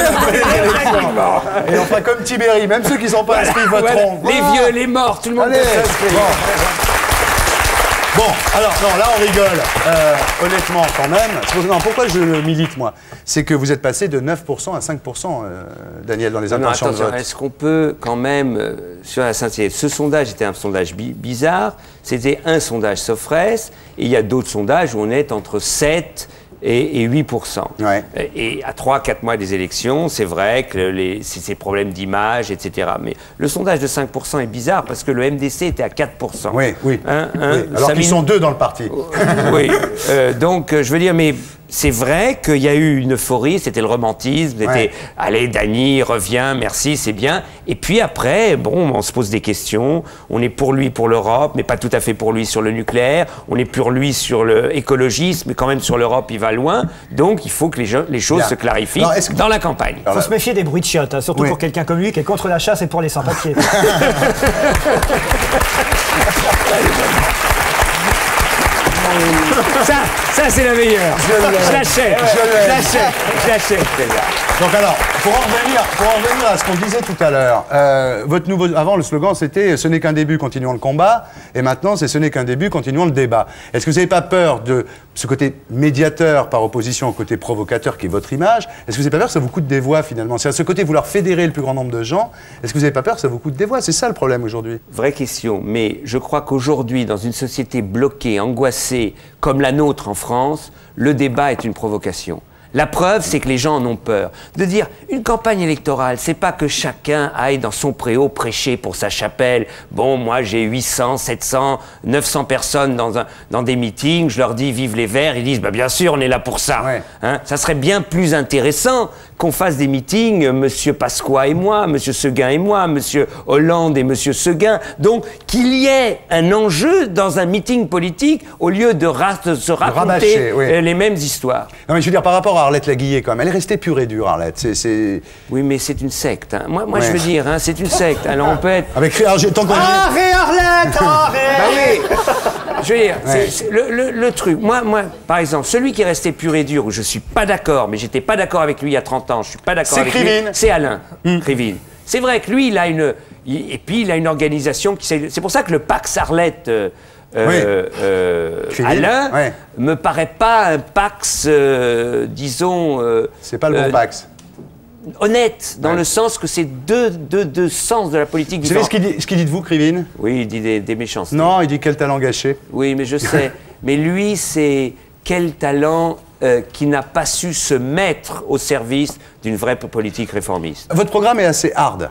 Et on fera comme Tibéri, même ceux qui ne sont pas inscrits voteront. Les vieux, les morts, tout le monde peut s'inscrire. Bon, alors, non, là on rigole. Honnêtement, quand même. Non, pourquoi je milite, moi? C'est que vous êtes passé de 9% à 5%, Daniel, dans les intentions de vote. Est-ce qu'on peut quand même, sur la sincérité, ce sondage était un sondage bizarre, c'était un sondage Sofres, et il y a d'autres sondages où on est entre 7 et 8%. Et à 3-4 mois des élections, c'est vrai que c'est ces problèmes d'image, etc. Mais le sondage de 5% est bizarre parce que le MDC était à 4%. Oui. Alors qu'ils sont deux dans le parti. Oui. Donc, je veux dire, mais c'est vrai qu'il y a eu une euphorie, c'était le romantisme, c'était allez, Dany, reviens, merci, c'est bien. Et puis après, bon, on se pose des questions. On est pour lui, pour l'Europe, mais pas tout à fait pour lui sur le nucléaire. On est pour lui sur l'écologisme, mais quand même sur l'Europe, il va loin. Donc, il faut que les choses se clarifient dans la campagne. Il faut se méfier des bruits de chiottes, hein, surtout pour quelqu'un comme lui qui est contre la chasse et pour les sans-papiers. Ça c'est la meilleure. Je l'achète. Donc alors, pour en revenir à ce qu'on disait tout à l'heure, avant le slogan c'était « Ce n'est qu'un début, continuons le combat » et maintenant c'est « Ce n'est qu'un début, continuons le débat ». Est-ce que vous n'avez pas peur de ce côté médiateur par opposition au côté provocateur qui est votre image? Est-ce que vous n'avez pas peur que ça vous coûte des voix finalement? C'est à ce côté vouloir fédérer le plus grand nombre de gens. Est-ce que vous n'avez pas peur que ça vous coûte des voix? C'est ça le problème aujourd'hui. Vraie question, mais je crois qu'aujourd'hui, dans une société bloquée, angoissée, comme la nôtre en France, le débat est une provocation. La preuve, c'est que les gens en ont peur. De dire, une campagne électorale, c'est pas que chacun aille dans son préau prêcher pour sa chapelle. Bon, moi, j'ai 800, 700, 900 personnes dans des meetings. Je leur dis, vive les Verts. Ils disent, bah, bien sûr, on est là pour ça. Hein, ça serait bien plus intéressant qu'on fasse des meetings, Monsieur Pasqua et moi, Monsieur Seguin et moi, Monsieur Hollande et Monsieur Seguin. Donc, qu'il y ait un enjeu dans un meeting politique au lieu de se raconter les mêmes histoires. Non, mais je veux dire, par rapport à Arlette Laguillet, quand même, elle est restée pure et dure, Arlette. Oui, mais c'est une secte. Hein. Moi je veux dire, hein, c'est une secte. Alors, on peut être... Avec Arrête, Arlette, arrête. Bah oui. je veux dire, le truc, moi, par exemple, celui qui est resté pur et dur, où je suis pas d'accord, mais j'étais pas d'accord avec lui il y a 30 ans, je suis pas d'accord avec lui, c'est Alain Krivine. C'est vrai que lui, il a une organisation qui... C'est pour ça que le Pax Arlette... Alain me paraît pas un Pax, disons... c'est pas le bon Pax. Honnête, dans le sens que c'est deux sens de la politique différents. Vous savez ce qu'il dit de vous, Krivine? Oui, il dit des méchancetés. Non, il dit quel talent gâché. Oui, mais je sais. Mais lui, c'est quel talent qui n'a pas su se mettre au service d'une vraie politique réformiste. Votre programme est assez hard.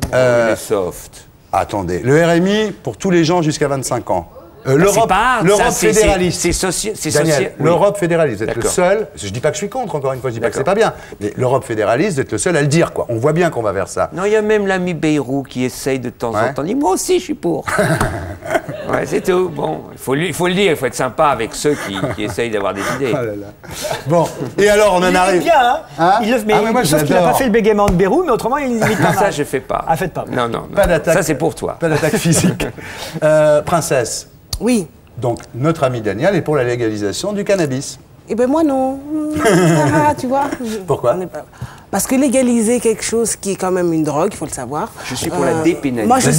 Il est soft. Attendez, le RMI pour tous les gens jusqu'à 25 ans. L'Europe fédéraliste. Daniel, l'Europe fédéraliste, vous êtes le seul. Je dis pas que je suis contre, encore une fois, je dis pas que c'est pas bien. Mais l'Europe fédéraliste, vous êtes le seul à le dire, quoi. On voit bien qu'on va vers ça. Non, il y a même l'ami Bayrou qui essaye de temps en temps. Il dit, moi aussi, je suis pour. Ouais, c'est tout. Bon, il faut le dire, il faut être sympa avec ceux qui essayent d'avoir des idées. Oh là là. Bon, et alors, on en arrive. Il bien, hein, sauf qu'il n'a pas fait le bégaiement de Bayrou, mais autrement, il limite pas mal. Ça, je fais pas. Ah, faites pas. Non. Pas d'attaque. Ça, c'est pour toi. Pas d'attaque physique. Princesse. Oui. Donc, notre ami Daniel est pour la légalisation du cannabis. Eh ben moi, non. Tu vois. Pourquoi? Parce que légaliser quelque chose qui est quand même une drogue, il faut le savoir. Je suis pour la dépénalisation.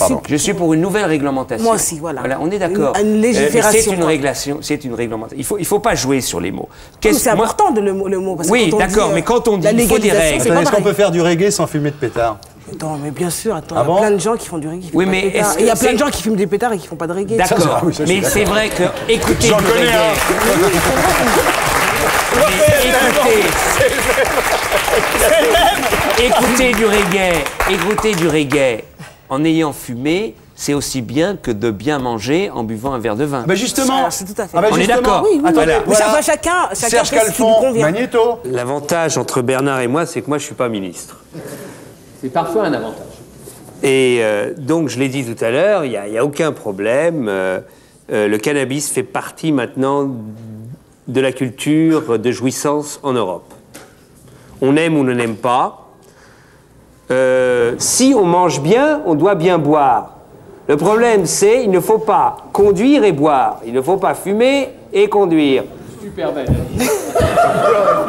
Moi, Je suis pour une nouvelle réglementation. Moi aussi, voilà. On est d'accord. Une légifération. C'est une réglementation. Il faut pas jouer sur les mots. C'est important le mot. Parce que oui, d'accord, mais quand on dit il faut des règles. Est-ce qu'on peut faire du reggae sans fumer de pétard? Non, mais bien sûr, attends, il y a plein de gens qui font du reggae. Oui, mais il y a plein de gens qui fument des pétards et qui font pas de reggae. D'accord, mais c'est vrai que écoutez du reggae. Écouter du reggae en ayant fumé, c'est aussi bien que de bien manger en buvant un verre de vin. Ah bah justement, c'est tout à fait. Ah bah on est d'accord. Oui, attendez, mais ça, chacun Serge fait ce qui lui convient. Magnéto. L'avantage entre Bernard et moi, c'est que moi, je suis pas ministre. C'est parfois un avantage. Et donc, je l'ai dit tout à l'heure, il n'y a aucun problème. Le cannabis fait partie maintenant de la culture de jouissance en Europe. On aime ou on n'aime pas. Si on mange bien, on doit bien boire. Le problème, c'est qu'il ne faut pas conduire et boire. Il ne faut pas fumer et conduire. Super belle.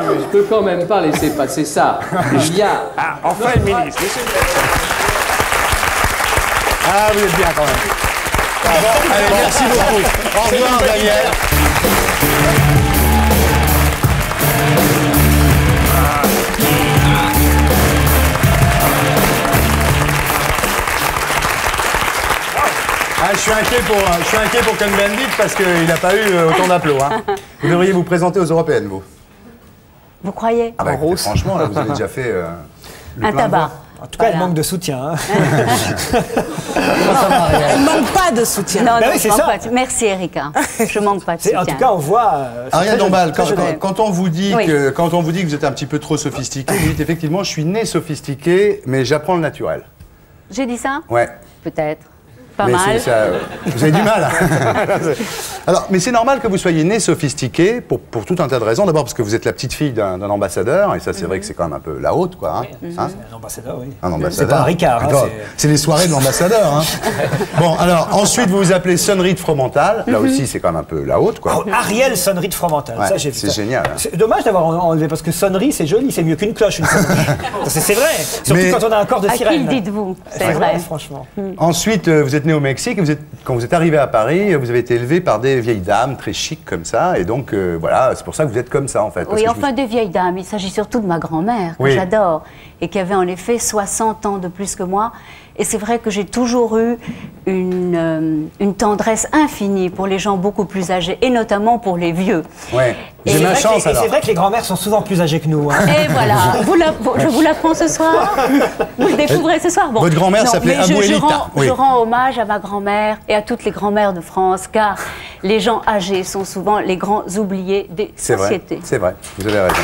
Je peux quand même pas laisser passer ça. Il y a... enfin le ministre. Ah, vous êtes bien quand même. Bon, allez, merci beaucoup. Au revoir, Daniel. Je suis inquiet pour Cohn-Bendit parce qu'il n'a pas eu autant d'applaudissements. Hein. Vous devriez vous présenter aux Européennes, vous. Vous croyez? Ah bah, écoutez, franchement, là, vous avez déjà fait un tabac. En tout cas, elle manque de soutien. Hein. Elle manque pas de soutien. Non, je manque pas. Merci, Erika. Je manque pas de soutien. En tout cas, on voit. Ariane Dombal, quand on vous dit que vous êtes un petit peu trop sophistiqué, vous dites effectivement, je suis né sophistiqué, mais j'apprends le naturel. J'ai dit ça? Ouais. Peut-être. Pas mal. Vous avez du mal. Alors, mais c'est normal que vous soyez né sophistiqué pour tout un tas de raisons. D'abord parce que vous êtes la petite fille d'un ambassadeur, et ça c'est vrai que c'est quand même un peu la haute, quoi. Hein. Hein, un ambassadeur, oui. Un ambassadeur. C'est pas un Ricard. Hein, c'est les soirées de l'ambassadeur. Hein. Bon, alors ensuite vous vous appelez Sonnerie de Fromental. Là aussi c'est quand même un peu la haute, quoi. Oh, Ariel Sonnerie de Fromental. Ouais, ça j'ai vu. C'est génial. Hein. C'est dommage d'avoir enlevé parce que sonnerie c'est joli, c'est mieux qu'une cloche. Une sonnerie. C'est vrai. Surtout quand on a un corps de sirène. À qui le dites-vous? C'est vrai. Franchement. Ensuite vous êtes né au Mexique. Et quand vous êtes arrivé à Paris, vous avez été élevé par des vieilles dames très chic comme ça, et donc voilà, c'est pour ça que vous êtes comme ça en fait. Oui, enfin des vieilles dames, il s'agit surtout de ma grand-mère, que j'adore, et qui avait en effet 60 ans de plus que moi. Et c'est vrai que j'ai toujours eu une tendresse infinie pour les gens beaucoup plus âgés, et notamment pour les vieux. Ouais. J'ai ma chance alors. C'est vrai que les grands-mères sont souvent plus âgées que nous. Hein. Et voilà, je vous l'apprends ce soir, vous le découvrez ce soir. Bon, votre grand-mère s'appelait Abuelita. Je rends hommage à ma grand-mère et à toutes les grand-mères de France, car les gens âgés sont souvent les grands oubliés des sociétés. C'est vrai, vous avez raison.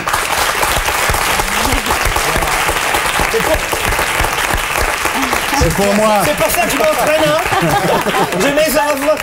Et pour moi... C'est pour ça que je m'entraîne, hein. J'ai mes œuvres.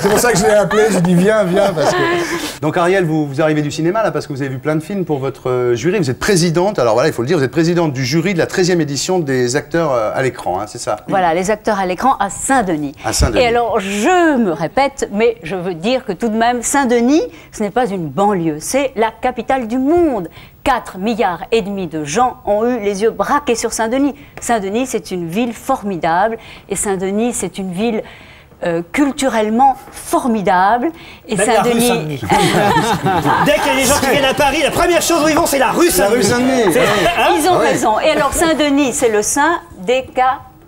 C'est pour ça que je l'ai appelé, j'ai dit viens, parce que... Donc Ariel, vous arrivez du cinéma là, parce que vous avez vu plein de films pour votre jury. Vous êtes présidente, alors voilà, il faut le dire, vous êtes présidente du jury de la 13e édition des acteurs à l'écran, hein, c'est ça? Voilà, les acteurs à l'écran à Saint-Denis. À Saint-Denis. Et alors, je me répète, mais je veux dire que tout de même, Saint-Denis, ce n'est pas une banlieue, c'est la capitale du monde. 4,5 milliards de gens ont eu les yeux braqués sur Saint-Denis. Saint-Denis, c'est une ville formidable, et Saint-Denis, c'est une ville culturellement formidable. Et Saint-Denis... Dès qu'il y a des gens qui viennent à Paris, la première chose où ils vont, c'est la rue Saint-Denis. La rue Saint-Denis. Ils ont raison. Et alors, Saint-Denis, c'est le saint des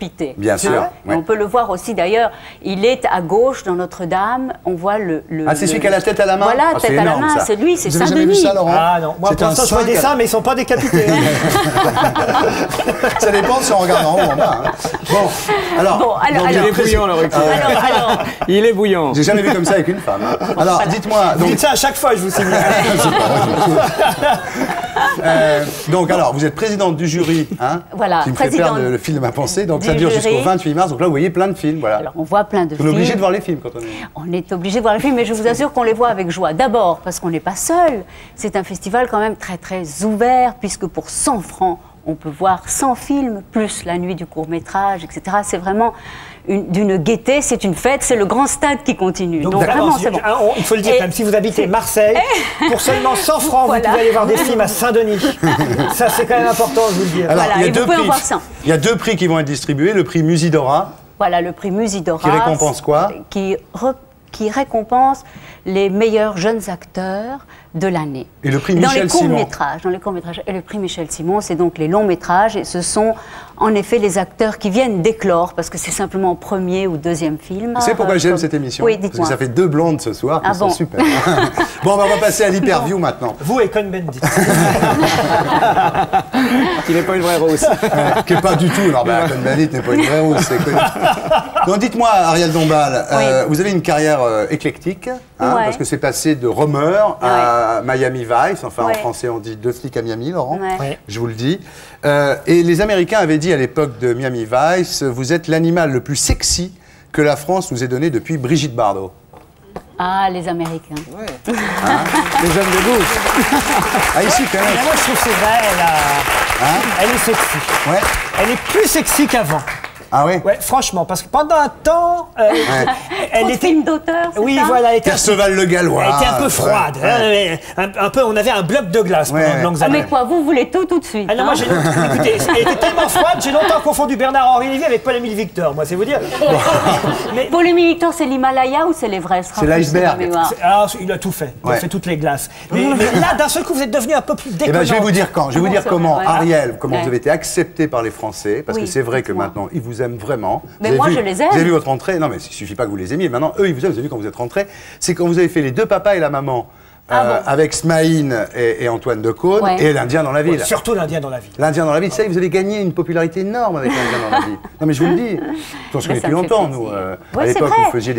décapité. Bien sûr. Ouais. On peut le voir aussi d'ailleurs, il est à gauche dans Notre-Dame, on voit le... Ah, c'est celui qui a la tête à la main? Voilà, ah, tête à la main, c'est lui, c'est Saint-Denis. Vous avez jamais vu ça, Laurent? Ah non, moi pour l'instant je vois des seins, mais ils sont pas décapités. Ça dépend si on regarde en haut ou en bas. Hein. Bon, alors il est bouillant, le recul. Il est bouillant. J'ai jamais vu comme ça avec une femme. Hein. Alors, voilà. Dites-moi... Vous dites ça à chaque fois, je vous signale. Donc, alors, vous êtes présidente du jury, hein, voilà, qui me fait perdre le fil de ma pensée. Donc, ça dure jusqu'au 28 mars. Donc là, vous voyez plein de films. Voilà. Alors, on voit plein de films. On est obligé de voir les films quand on est... On est obligé de voir les films, mais je vous assure qu'on les voit avec joie. D'abord, parce qu'on n'est pas seul. C'est un festival quand même très, très ouvert, puisque pour 100 francs, on peut voir 100 films, plus la nuit du court-métrage, etc. C'est vraiment d'une gaieté, c'est une fête, c'est le grand stade qui continue. Donc vraiment, c'est bon. Il faut le dire, même si vous habitez Marseille, pour seulement 100 francs, voilà. Vous pouvez aller voir des films à Saint-Denis. Ça, c'est quand même important, je vous le dis. Alors, voilà, vous pouvez en voir 100. Il y a deux prix qui vont être distribués. Le prix Musidora. Voilà, le prix Musidora. Qui récompense quoi? Qui récompense les meilleurs jeunes acteurs de l'année. Et le prix Michel Simon. Dans les courts-métrages. Et le prix Michel Simon, c'est donc les longs-métrages. Et ce sont en effet les acteurs qui viennent d'éclore, parce que c'est simplement premier ou deuxième film. C'est pourquoi j'aime cette émission. Oui, dites-moi. Parce que ça fait deux blondes ce soir qui sont super. Bon, on va passer à l'hyperview maintenant. Vous et Cohn-Bendit. Qui n'est pas une vraie rousse. Qui n'est pas du tout. Non, Cohn-Bendit n'est pas une vraie rousse. Donc dites-moi, Ariel Dombal, vous avez une carrière éclectique, hein, parce que c'est passé de Rumeur à Miami Vice, enfin en français on dit 2 flics à Miami, Laurent, je vous le dis. Et les Américains avaient dit à l'époque de Miami Vice, vous êtes l'animal le plus sexy que la France nous ait donné depuis Brigitte Bardot. Ah, les Américains. Ouais. Hein? Les hommes de gauche. Ah, ici, quand même. Moi, je trouve que c'est vrai, elle est sexy. Ouais. Elle est plus sexy qu'avant. Ah oui? Ouais, franchement, parce que pendant un temps, elle était film d'auteur. Oui, voilà, elle était Perceval le Gallois. Elle était un peu froide. Un peu, on avait un bloc de glace pendant de longues années. Mais quoi, vous voulez tout de suite? Ah non, moi j'ai écoutez, elle était tellement froide, j'ai longtemps confondu Bernard-Henri Lévy avec Paul-Émile Victor. Moi, c'est vous dire. Mais Paul-Émile Victor, c'est l'Himalaya ou c'est l'Everest? C'est l'iceberg. Alors, il a tout fait. Il a fait toutes les glaces. Mais là, d'un seul coup, vous êtes devenu un peu plus déconnant. Eh ben, je vais vous dire quand. Je vais vous dire comment, Ariel, comment vous avez été acceptée par les Français, parce que c'est vrai que maintenant, ils vous aiment vraiment. Mais moi, je les aime. Vous avez vu votre entrée? Non, mais il suffit pas que vous les aimiez. Maintenant, eux, ils vous aiment. Vous avez vu quand vous êtes rentrés. C'est quand vous avez fait les deux papas et la maman. Avec Smaïn et Antoine Decaune et l'Indien dans la ville. Surtout l'Indien dans la ville. L'Indien dans la ville, ça, vous avez gagné une popularité énorme avec l'Indien dans la ville. Non, mais je vous le dis. On se connaît depuis longtemps, nous. À l'époque, vous faisiez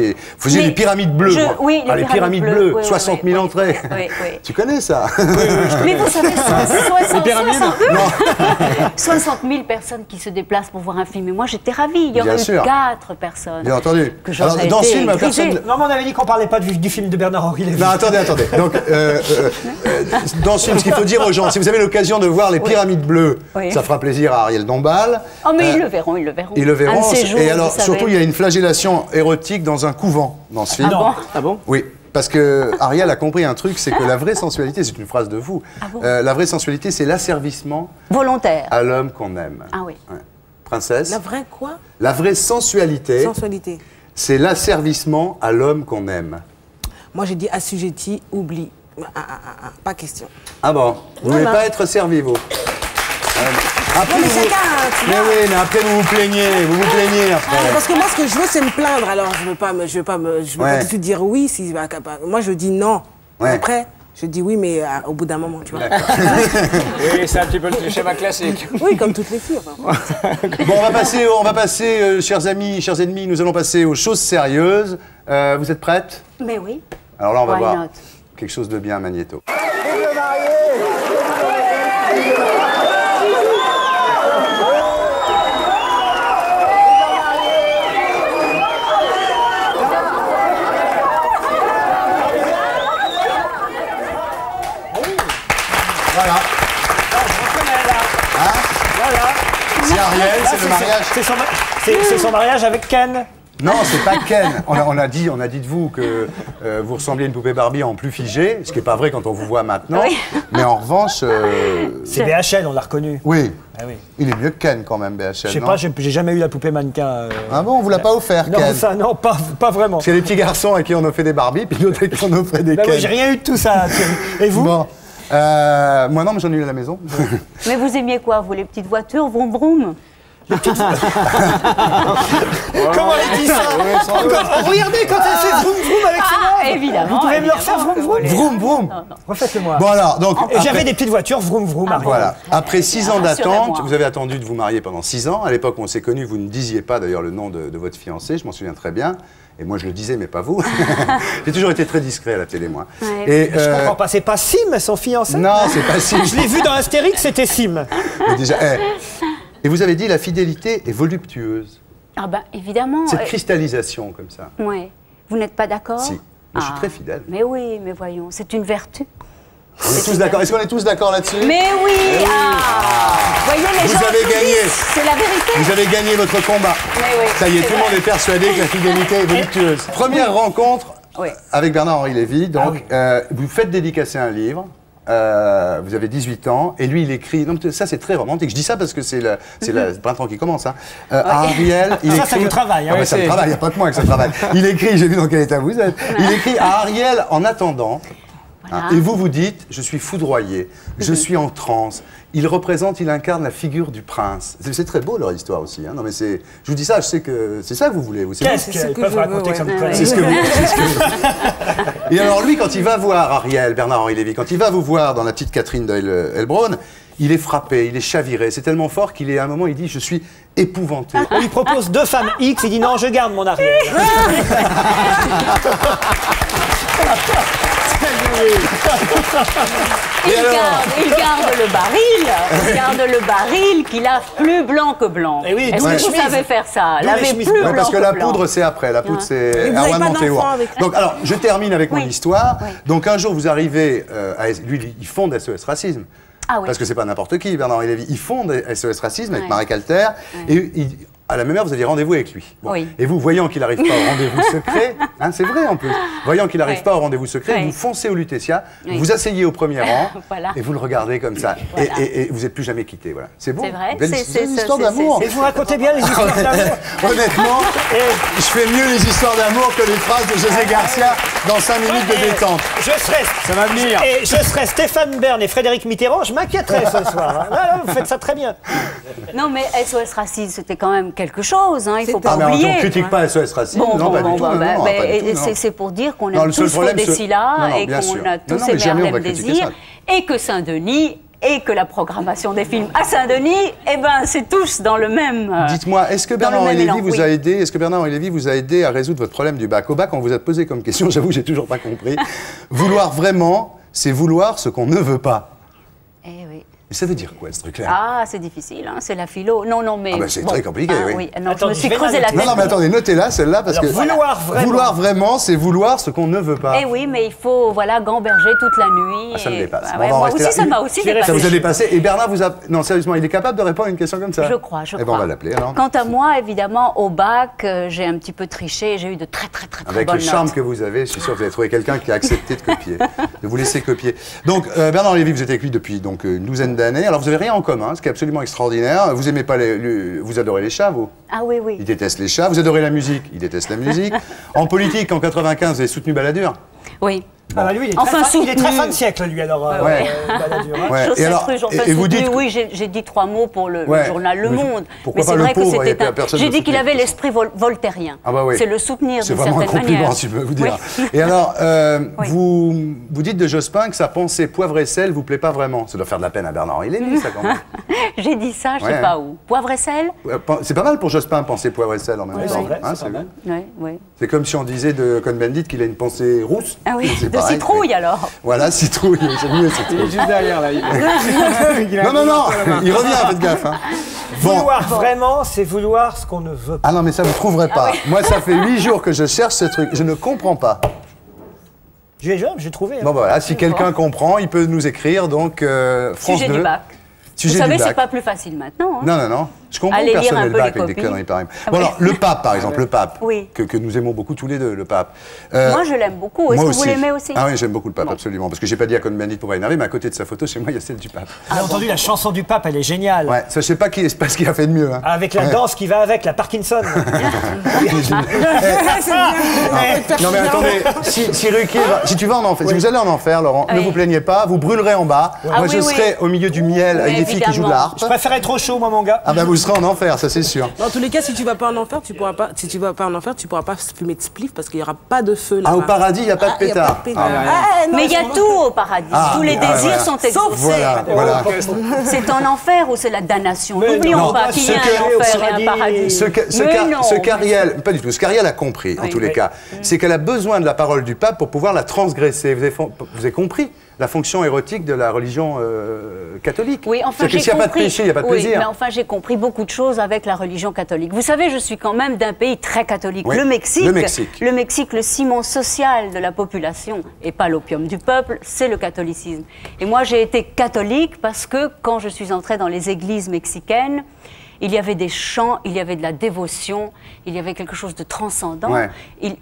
des pyramides bleues. Oui, les pyramides bleues, 60 000 entrées. Tu connais ça? Mais vous savez, 60 000 personnes qui se déplacent pour voir un film. Et moi, j'étais ravie. Il y aurait eu 4 personnes. Bien entendu. Alors, dans ce film, personne. Non, mais on avait dit qu'on parlait pas du film de Bernard-Henri Lévy. Non, attendez. Donc, dans ce film, ce qu'il faut dire aux gens, si vous avez l'occasion de voir les pyramides bleues, ça fera plaisir à Ariel Dombal. Oh, mais ils le verront. Ils le verront. Et alors, surtout, il y a une flagellation érotique dans un couvent dans ce film. Ah bon? Oui. Parce que Ariel a compris un truc, c'est que la vraie sensualité, c'est une phrase de vous. La vraie sensualité, c'est l'asservissement volontaire à l'homme qu'on aime. Ah oui. Ouais. Princesse. La vraie quoi? La vraie sensualité. C'est l'asservissement à l'homme qu'on aime. Moi, j'ai dit assujetti, oublie. Pas question. Ah bon? Vous ne voulez pas être servi, vous? Après, mais chacun, tu vois. Oui, mais après vous vous plaignez après. Parce que moi, ce que je veux, c'est me plaindre. Alors, je veux pas tout de suite dire oui. Moi, je dis non. Après, je dis oui, mais au bout d'un moment, tu vois. Oui, c'est un petit peu le schéma classique. Oui, comme toutes les filles. Bon, on va passer, chers amis, chers ennemis, nous allons passer aux choses sérieuses. Vous êtes prêtes? Mais oui. Alors là, on va voir quelque chose de bien, Magnéto. Si Ariel, c'est le mariage. C'est son mariage avec Ken. Non, c'est pas Ken. On a dit de vous que vous ressembliez à une poupée Barbie en plus figée, ce qui n'est pas vrai quand on vous voit maintenant. Oui. Mais en revanche... C'est BHL, on l'a reconnu. Oui. Ah oui. Il est mieux que Ken quand même, BHL. Je sais pas, j'ai jamais eu la poupée mannequin. Ah bon, on vous l'a pas offert, non, Ken? Non, pas vraiment. Parce qu'il y a des petits garçons à qui on offrait des Barbies, puis d'autres à qui on offrait des Ken. Moi, j'ai rien eu de tout ça. Et vous? Bon. Moi non, mais j'en ai eu à la maison. Mais vous aimiez quoi, vous, les petites voitures, vroom vroom? Comment elle dit ça? Regardez quand elle fait vroom vroom avec ses mains. Évidemment. Vous pouvez me le refaire vroom vroom? Vroom vroom. Refaites-le-moi. Bon alors, donc... Et j'avais des petites voitures vroom vroom. Voilà. Après 6 ans d'attente, rassurez-moi. vous avez attendu de vous marier pendant 6 ans. À l'époque où on s'est connus, vous ne disiez pas d'ailleurs le nom de votre fiancé, je m'en souviens très bien. Et moi je le disais, mais pas vous. J'ai toujours été très discret à la télé, moi. Ouais. Et, Je comprends pas, c'est pas Sim, son fiancé? Non, c'est pas Sim. Je l'ai vu dans Astérix, c'était Sim. Mais déjà, et vous avez dit la fidélité est voluptueuse. Ah bah évidemment. Cette cristallisation comme ça. Ouais. Vous n'êtes pas d'accord? Si. Moi, je suis très fidèle. Mais oui, mais voyons, c'est une vertu. On est tous d'accord. Est-ce qu'on est tous d'accord là-dessus? Mais oui, voyez les gens vous avez gagné. C'est la vérité. Vous avez gagné votre combat. Mais oui, ça y est, c'est tout le monde est persuadé que la fidélité est voluptueuse. Première rencontre avec Bernard-Henri Lévy. Donc, vous faites dédicacer un livre. Vous avez 18 ans et lui il écrit. Non, ça c'est très romantique. Je dis ça parce que c'est le printemps qui commence. Hein. Ariel, il écrit. Ça vous travaille. Hein, ça me travaille. Il n'y a pas que moi que ça travaille. Il écrit. J'ai vu dans quel état vous êtes. Il écrit à Ariel en attendant. Voilà. Et vous dites, je suis foudroyé, je suis en transe. Il incarne la figure du prince. C'est très beau leur histoire aussi. Hein. Non mais je vous dis ça, je sais que c'est ça que vous voulez. Qu'est-ce qu'ils peuvent raconter comme C'est ce que vous. Et alors lui, quand il va voir Ariel, Bernard-Henri Lévy, quand il va vous voir dans La Petite Catherine d'Heilbronn, il est frappé, il est chaviré. C'est tellement fort qu'il est à un moment, il dit, je suis épouvanté. On lui propose 2 femmes X, il dit non, je garde mon Ariel. Il garde le baril. Il garde le baril qui lave plus blanc que blanc. Et oui, est-ce que vous savez faire ça? Laver plus blanc parce que la blanc. poudre, c'est après. La poudre, c'est vous n'avez pas d'enfant avec ça? Donc, alors, je termine avec mon histoire. Donc, un jour, vous arrivez lui, il fonde SOS Racisme. Ah oui. Parce que c'est pas n'importe qui, Bernard-Henri Lévy. Il fonde SOS Racisme avec Marie Calter. Et à la même heure, vous aviez rendez-vous avec lui. Bon. Oui. Et vous, voyant qu'il n'arrive pas au rendez-vous secret, hein, c'est vrai en plus, voyant qu'il n'arrive pas au rendez-vous secret, vous foncez au Lutetia, vous vous asseyez au premier rang et vous le regardez comme ça. Voilà. Et vous n'êtes plus jamais quitté. Voilà. C'est beau. C'est vrai. C'est une histoire d'amour. Et vous racontez bien les histoires d'amour. Honnêtement, je fais mieux les histoires d'amour que les phrases de José Garcia dans 5 minutes de détente. Ça va venir. Et je serais Stéphane Bern et Frédéric Mitterrand, je m'inquiéterais ce soir. Là, vous faites ça très bien. Non, mais SOS Racisme, c'était quand même quelque chose. Hein, il ne faut pas oublier. On ne critique pas SOS Racisme. Non, pas du tout. C'est pour dire qu'on aime tous Fodessila et qu'on a tous aimé Harlem Désir et que Saint-Denis et que la programmation des films à Saint-Denis, eh ben, c'est tous dans le même. Dites-moi, est-ce que Bernard-Henri Lévy vous a aidé? Est-ce que Bernard-Henri Lévy vous a aidé à résoudre votre problème du bac? Au bac, on vous a posé comme question, j'avoue, j'ai toujours pas compris. Vouloir vraiment, c'est vouloir ce qu'on ne veut pas. Eh oui. Mais ça veut dire quoi, ce truc-là? Ah, c'est difficile, hein, c'est la philo. Non, mais. Ah ben, c'est très compliqué, oui. Non, je me suis creusé la tête. Non, mais attendez, notez-la, celle-là, parce que. Vouloir vraiment, c'est vouloir ce qu'on ne veut pas. Eh oui, mais il faut, gamberger toute la nuit. Ah, ça me dépasse. Moi aussi, ça m'a aussi dépassé. Ça vous a dépassé. Et Bernard vous a. Non, sérieusement, il est capable de répondre à une question comme ça? Je crois. Eh ben, on va l'appeler alors. Quant à moi, évidemment, au bac, j'ai un petit peu triché et j'ai eu de très bonnes notes. Avec le charme que vous avez, je suis sûr que vous avez trouvé quelqu'un qui a accepté de copier, de vous laisser copier. Donc, Bernard Lévy, vous êtes avec lui depuis une douzaine d'années. Alors, vous n'avez rien en commun, ce qui est absolument extraordinaire. Vous aimez pas vous adorez les chats, vous? Ah oui. Il déteste les chats. Vous adorez la musique? Il déteste la musique. En politique, en 95, vous avez soutenu Balladur? Oui. Bon. Ah bah lui, il est très fin de siècle, lui, alors. Balladur, hein. Et vous dites... Oui, j'ai dit 3 mots pour le journal Le Monde. Pourquoi mais c'est vrai que c'était J'ai dit qu'il avait l'esprit voltairien. Ah bah oui. C'est le soutenir d'une certaine manière. C'est vraiment un compliment, si je peux vous dire. Oui. Et alors, vous dites de Jospin que sa pensée poivre et sel vous plaît pas vraiment. Ça doit faire de la peine à Bernard-Henri Lévy, ça, quand même. J'ai dit ça, je sais pas où. Poivre et sel? C'est pas mal pour Jospin, penser poivre et sel en même temps. C'est comme si on disait de Cohn-Bendit qu'il a une pensée rousse. Ah oui, de citrouille alors. Voilà, citrouille. C'est mieux, citrouille. Il est juste derrière, là. Non, il revient, faites gaffe. Hein. Vouloir vraiment, c'est vouloir ce qu'on ne veut pas. Ah non, mais ça, vous ne trouverez pas. Moi, ça fait 8 jours que je cherche ce truc. Je ne comprends pas. J'ai trouvé. Bon, voilà, si quelqu'un comprend, il peut nous écrire. Donc, France 2. Sujet du bac. Vous savez, c'est pas plus facile maintenant. Hein. Non. Je comprends que personne n'ait le bac avec des conneries pareilles. Bon alors, le pape par exemple, le pape, que nous aimons beaucoup tous les deux, le pape. Moi je l'aime beaucoup, est-ce que vous l'aimez aussi? Ah oui, j'aime beaucoup le pape, absolument. Parce que j'ai pas dit à Cohn-Bendit pour énerver, mais à côté de sa photo, chez moi, il y a celle du pape. J'ai entendu la chanson du pape, elle est géniale. Ouais, ça je sais pas ce qu'il a fait de mieux. Hein. Avec la danse qui va avec, la Parkinson. Non mais attendez, si Ruquier si tu vas en enfer, si vous allez en enfer, Laurent, ne vous plaignez pas, vous brûlerez en bas. Moi je serai au milieu du miel avec des filles qui jouent de l'harpe. Je préfère être au chaud, moi mon gars. Ah ben vous serez en enfer, ça c'est sûr. Dans tous les cas, si tu vas pas en enfer, tu pourras pas. Si tu vas pas en enfer, tu pourras pas fumer de spliff parce qu'il y aura pas de feu là. Ah au paradis, il y a pas de pétard. Mais il y a tout au paradis. Tous les désirs sont exaucés. Voilà. C'est en enfer ou c'est la damnation? N'oublions pas qu'il y a un enfer et un paradis. Ce qu'Ariel, pas du tout, ce qu'Ariel a compris en tous les cas, c'est qu'elle a besoin de la parole du pape pour pouvoir la transgresser. Vous avez compris la fonction érotique de la religion catholique. Oui, enfin j'ai compris. S'il n'y a pas de péché, il n'y a pas de plaisir. Mais enfin j'ai compris beaucoup de choses avec la religion catholique. Vous savez, je suis quand même d'un pays très catholique, le Mexique. Le Mexique, le ciment social de la population et pas l'opium du peuple, c'est le catholicisme. Et moi j'ai été catholique parce que quand je suis entrée dans les églises mexicaines, il y avait des chants, il y avait de la dévotion, il y avait quelque chose de transcendant.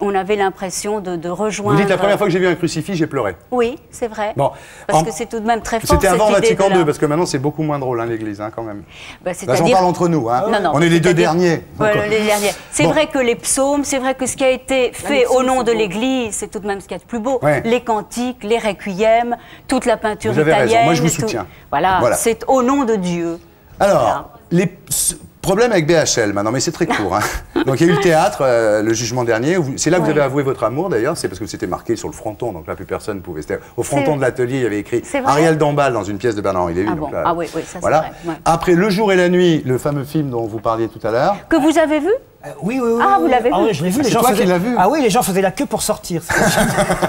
On avait l'impression de rejoindre... Vous dites la première fois que j'ai vu un crucifix, j'ai pleuré. Oui, c'est vrai. Bon, parce que c'est tout de même très fort. C'était avant Vatican II, parce que maintenant c'est beaucoup moins drôle, l'église, quand même. Là, j'en parle entre nous. On est les deux derniers. Les derniers. C'est vrai que les psaumes, c'est vrai que ce qui a été fait au nom de l'église, c'est tout de même ce qu'il y a de plus beau. Les cantiques, les requiem, toute la peinture italienne. Vous avez raison, moi je vous soutiens. Voilà, c'est au nom de Dieu. Alors, les problèmes avec BHL maintenant, mais c'est très court. Donc il y a eu le théâtre, le jugement dernier. C'est là que vous avez avoué votre amour d'ailleurs, c'est parce que c'était marqué sur le fronton, donc là plus personne ne pouvait. Au fronton de l'atelier, il y avait écrit Ariel Dombal dans une pièce de Bernard-Henri Lévy. Oui, ça voilà. c'est vrai. Après Le jour et la nuit, le fameux film dont vous parliez tout à l'heure. Que vous avez vu? Oui. Ah, vous l'avez vu? Oui, je l'ai vu. C'est toi qui l'as vu? Ah oui, les gens faisaient la queue pour sortir.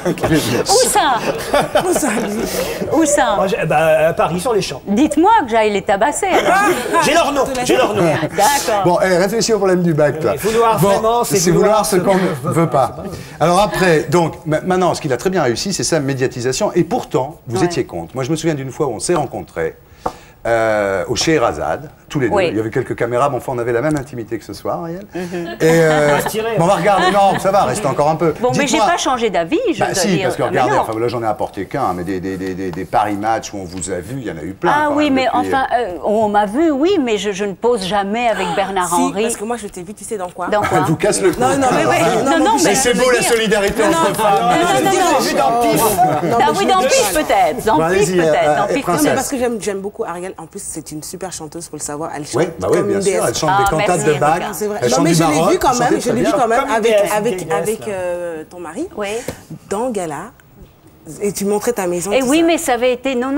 Où ça? Où ça? À Paris, sur les champs. Dites-moi que j'aille les tabasser. J'ai leur nom. D'accord. Bon, réfléchis au problème du bac, toi. Vouloir vraiment, c'est vouloir ce qu'on ne veut pas. Alors après, donc, maintenant, ce qu'il a très bien réussi, c'est sa médiatisation. Et pourtant, vous étiez contre. Moi, je me souviens d'une fois où on s'est rencontrés. Au Scheherazade, tous les deux. Il y avait quelques caméras, mais enfin on avait la même intimité que ce soir, Ariel. Et on va regarder, non, ça va, reste encore un peu. Bon, mais j'ai pas changé d'avis, je dois si, dire. parce que regardez, enfin là j'en ai apporté qu'un, mais des paris matchs où on vous a vu, il y en a eu plein. Ah oui, mais enfin, on m'a vu, oui, mais je ne pose jamais avec Bernard-Henri. Parce que moi je t'ai vu, tu sais dans quoi? Elle vous casse le cou. Non, mais c'est beau la solidarité entre femmes. Ah oui, dans Pif peut-être. Dans Pif peut-être. Non, mais parce que j'aime beaucoup Ariel. En plus, c'est une super chanteuse, faut le savoir. Elle chante comme une déesse. Elle chante des cantates de Bach. C'est vrai. Non, mais je l'ai vu quand même. Je l'ai vu quand même avec ton mari dans Gala. Et tu montrais ta maison. Et oui, mais ça avait été. Non.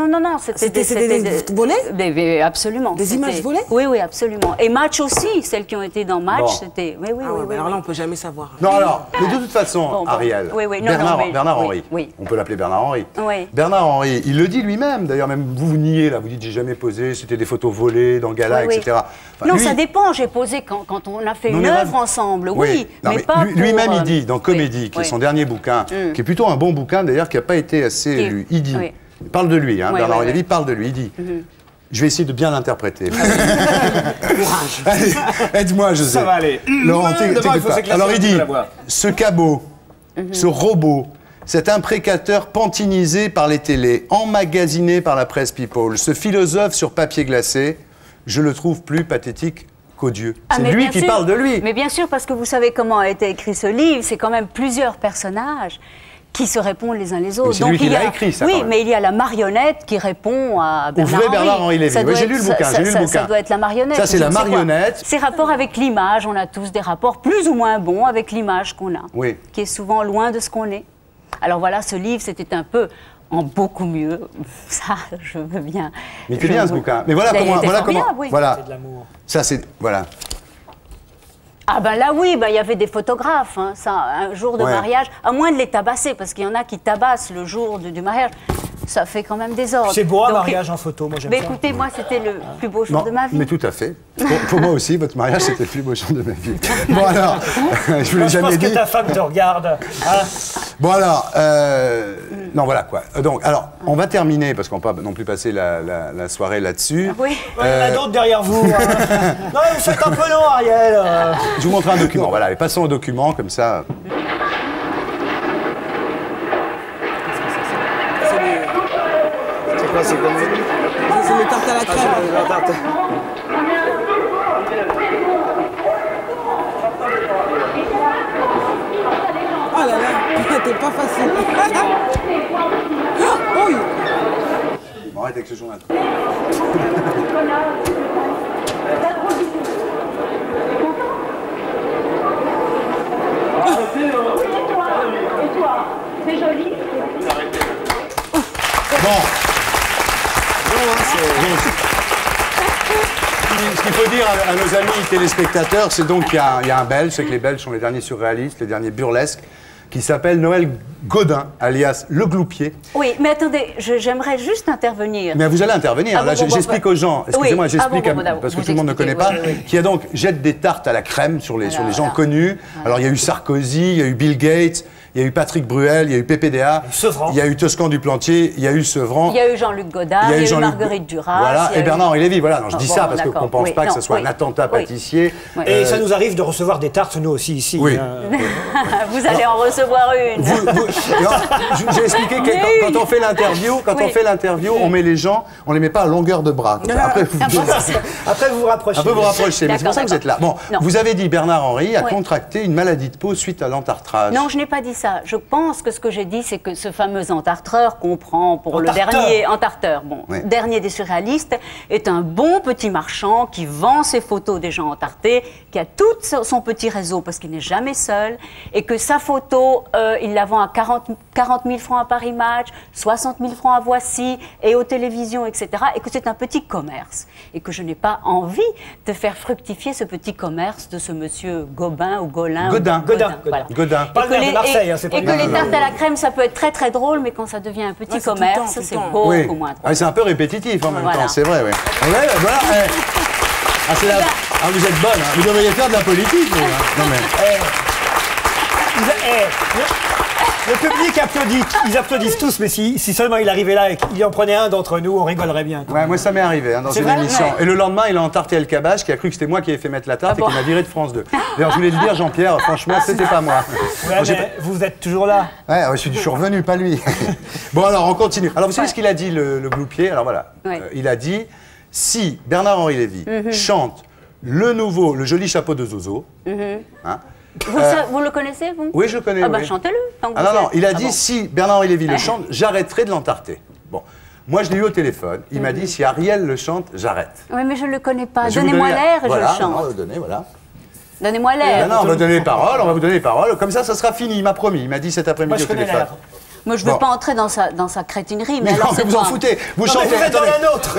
C'était des volets? Absolument. Des images volées? Oui, absolument. Et Match aussi, celles qui ont été dans Match, c'était. Oui. Alors là, on peut jamais savoir. Non, alors, mais de toute façon, Ariel, Bernard-Henri, on peut l'appeler Bernard-Henri. Bernard-Henri, il le dit lui-même, d'ailleurs, même vous niez, là, vous dites j'ai jamais posé, c'était des photos volées dans Gala, etc. Non, ça dépend, j'ai posé quand on a fait une œuvre ensemble, oui, mais pas pour... Lui-même, il dit, dans Comédie, qui est son dernier bouquin, qui est plutôt un bon bouquin, d'ailleurs, qui n'a pas été assez lu. Il dit, il parle de lui, Bernard-Henri Lévy parle de lui, il dit, je vais essayer de bien l'interpréter. Courage. Aide-moi, José. Ça va aller. Laurent, alors il dit, ce cabot, ce robot, cet imprécateur pantinisé par les télés, emmagasiné par la presse people, ce philosophe sur papier glacé, je le trouve plus pathétique qu'odieux. C'est lui qui parle de lui. Mais bien sûr, parce que vous savez comment a été écrit ce livre, c'est quand même plusieurs personnages qui se répondent les uns les autres. C'est lui qui l'a écrit, ça. Oui, mais il y a la marionnette qui répond à Bernard-Henri. Bernard-Henri Lévy. Oui, j'ai lu le bouquin. Ça doit être la marionnette. Ça, c'est la marionnette. Ces rapports avec l'image, on a tous des rapports plus ou moins bons avec l'image qu'on a, qui est souvent loin de ce qu'on est. Alors voilà, ce livre, c'était un peu en beaucoup mieux. Ça, je veux bien. Mais c'est bien ce bouquin. Mais voilà comment. Voilà. C'est de l'amour. Ça, c'est. Voilà. Ah ben là oui, il y avait des photographes, ça, un jour de mariage, à moins de les tabasser, parce qu'il y en a qui tabassent le jour du mariage, ça fait quand même des ordres. C'est beau un mariage en photo, moi j'aime ça. Mais écoutez, moi c'était le plus beau jour de ma vie. Mais tout à fait. Pour moi aussi, votre mariage c'était le plus beau jour de ma vie. Bon alors, je vous l'ai jamais dit. Je pense que ta femme te regarde. Bon alors, non voilà quoi. Donc alors, on va terminer parce qu'on ne va pas non plus passer la soirée là-dessus. Oui. Il y en a d'autres derrière vous. Hein. Non, vous faites un peu long, Ariel. Je vous montre un document. Voilà, et passons au document comme ça. C'est quoi, c'est comme c'est le tarte à la crème. Oh là là, t'es pas facile. Oh, oui. Bon, arrête avec ce journal. C'est joli. Bon. Ce qu'il faut dire à nos amis téléspectateurs, c'est donc qu'il y a un Belge, c'est que les Belges sont les derniers surréalistes, les derniers burlesques, qui s'appelle Noël Godin, alias Le Gloupier. Oui, mais attendez, j'aimerais juste intervenir. Mais vous allez intervenir. Là, j'explique aux gens, excusez-moi, j'explique parce que tout le monde ne connaît pas, qui a donc jette des tartes à la crème sur les gens connus. Alors, il y a eu Sarkozy, il y a eu Bill Gates, il y a eu Patrick Bruel, il y a eu PPDA, il y a eu Toscan du Plantier, il y a eu Sevran. Il y a eu Jean-Luc Godard, il y a eu Marguerite Duras. Voilà, et Bernard-Henri Lévy. Voilà, non, je dis ça parce qu'on ne pense pas que ce soit un attentat pâtissier. Et ça nous arrive de recevoir des tartes, nous aussi, ici. Oui. Vous allez en recevoir une. J'ai expliqué que quand on fait l'interview, on met les gens, on les met pas à longueur de bras. Après, vous vous rapprochez. Après, vous rapprochez. Mais c'est pour ça que vous êtes là. Bon, vous avez dit Bernard-Henri a contracté une maladie de peau suite à l'entartrage. Non, je n'ai pas dit ça. Je pense que ce que j'ai dit, c'est que ce fameux entartreur qu'on prend pour le dernier entarteur, dernier des surréalistes, est un bon petit marchand qui vend ses photos des gens entartés, qui a tout son petit réseau parce qu'il n'est jamais seul, et que sa photo, il la vend à 40 000 francs à Paris Match, 60 000 francs à Voici et aux télévisions, etc. Et que c'est un petit commerce. Et que je n'ai pas envie de faire fructifier ce petit commerce de ce monsieur Gobin ou Golin. Godin. Voilà. Godin. Pas le maire de Marseille, c'est pas et que les tartes à la crème, ça peut être très très drôle, mais quand ça devient un petit commerce, c'est beaucoup moins drôle. C'est un peu répétitif en même temps, c'est vrai. Voilà. Vous êtes bonne, hein. Vous devriez faire de la politique. Non, mais... Le public applaudit, ils applaudissent tous, mais si seulement il arrivait là et qu'il en prenait un d'entre nous, on rigolerait bien. Ouais, moi ça m'est arrivé dans une émission. Et le lendemain, il a entarté El Kabach, qui a cru que c'était moi qui avais fait mettre la tarte et qui m'a viré de France 2. D'ailleurs, je voulais le dire, Jean-Pierre, franchement, c'était pas moi. Vous êtes toujours là. Ouais, je suis revenu, pas lui. Bon, alors, on continue. Alors, vous savez ce qu'il a dit, le Gloupier? Alors voilà, il a dit, si Bernard-Henri Lévy chante le joli chapeau de Zozo, hein, vous le connaissez, vous? Oui, je le connais. Ah bah chantez-le. Non, il a dit si Bernard-Henri Lévy le chante, j'arrêterai de l'entarter. Bon, moi je l'ai eu au téléphone, il m'a dit si Ariel le chante, j'arrête. Oui, mais je ne le connais pas. Donnez-moi l'air et je le chante. Donnez-moi l'air. Non, on va vous donner les paroles, comme ça sera fini, il m'a promis, il m'a dit cet après-midi au téléphone. Moi, je ne veux pas entrer dans sa crétinerie, mais alors non, vous en foutez. Vous chantez. Vous êtes dans la nôtre.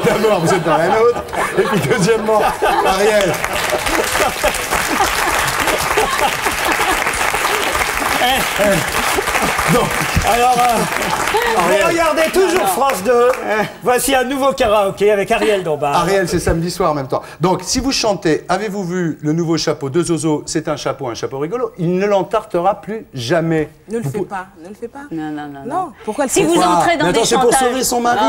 D'abord, vous êtes dans la nôtre. Et puis, deuxièmement, Ariel. Non. Alors, vous regardez toujours France 2. Voici un nouveau karaoké avec Ariel Dombasle. Ariel, c'est samedi soir en même temps. Donc, si vous chantez, avez-vous vu le nouveau chapeau de Zozo? C'est un chapeau rigolo. Il ne l'entartera plus jamais. Ne le fais pas. Non. Pourquoi si vous entrez dans des chantages... c'est pour sauver son mari.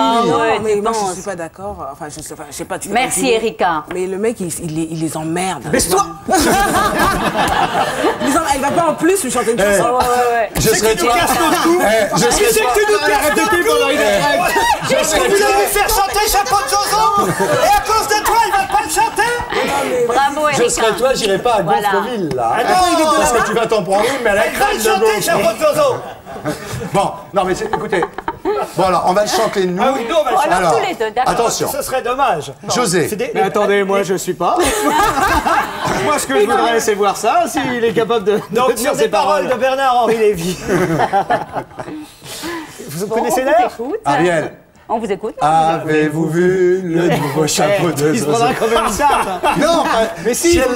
Mais moi, je ne suis pas d'accord. Enfin, je sais pas. Merci, Erika. Mais le mec, il les emmerde. Baisse-toi. Il va pas en plus lui chanter une chanson. Je serais toi. Je serais toi. Vous allez faire chanter Chapeau de Zozo. Et à cause de toi, il va pas le chanter. Bravo, Erika. Je serais toi, j'irai pas à Gonfreville, là. Parce que tu vas t'en prendre une, mais à la crème de chanter Chapeau de Zozo. Bon, non, mais écoutez. Bon, alors, on va le chanter nous. Ah oui, nous, on va le chanter. Alors, tous les deux, d'accord. Attention. Ce serait dommage. José. Mais attendez, moi, je suis pas. Moi, ce que je voudrais, c'est voir ça, s'il est capable de donc, dire sur ses des paroles de Bernard-Henri Lévy. Vous connaissez l'air? Ariel. On vous écoute. Avez-vous vu le nouveau chapeau de Zozo? Il se prendra quand même une tarte. Non, mais si, ça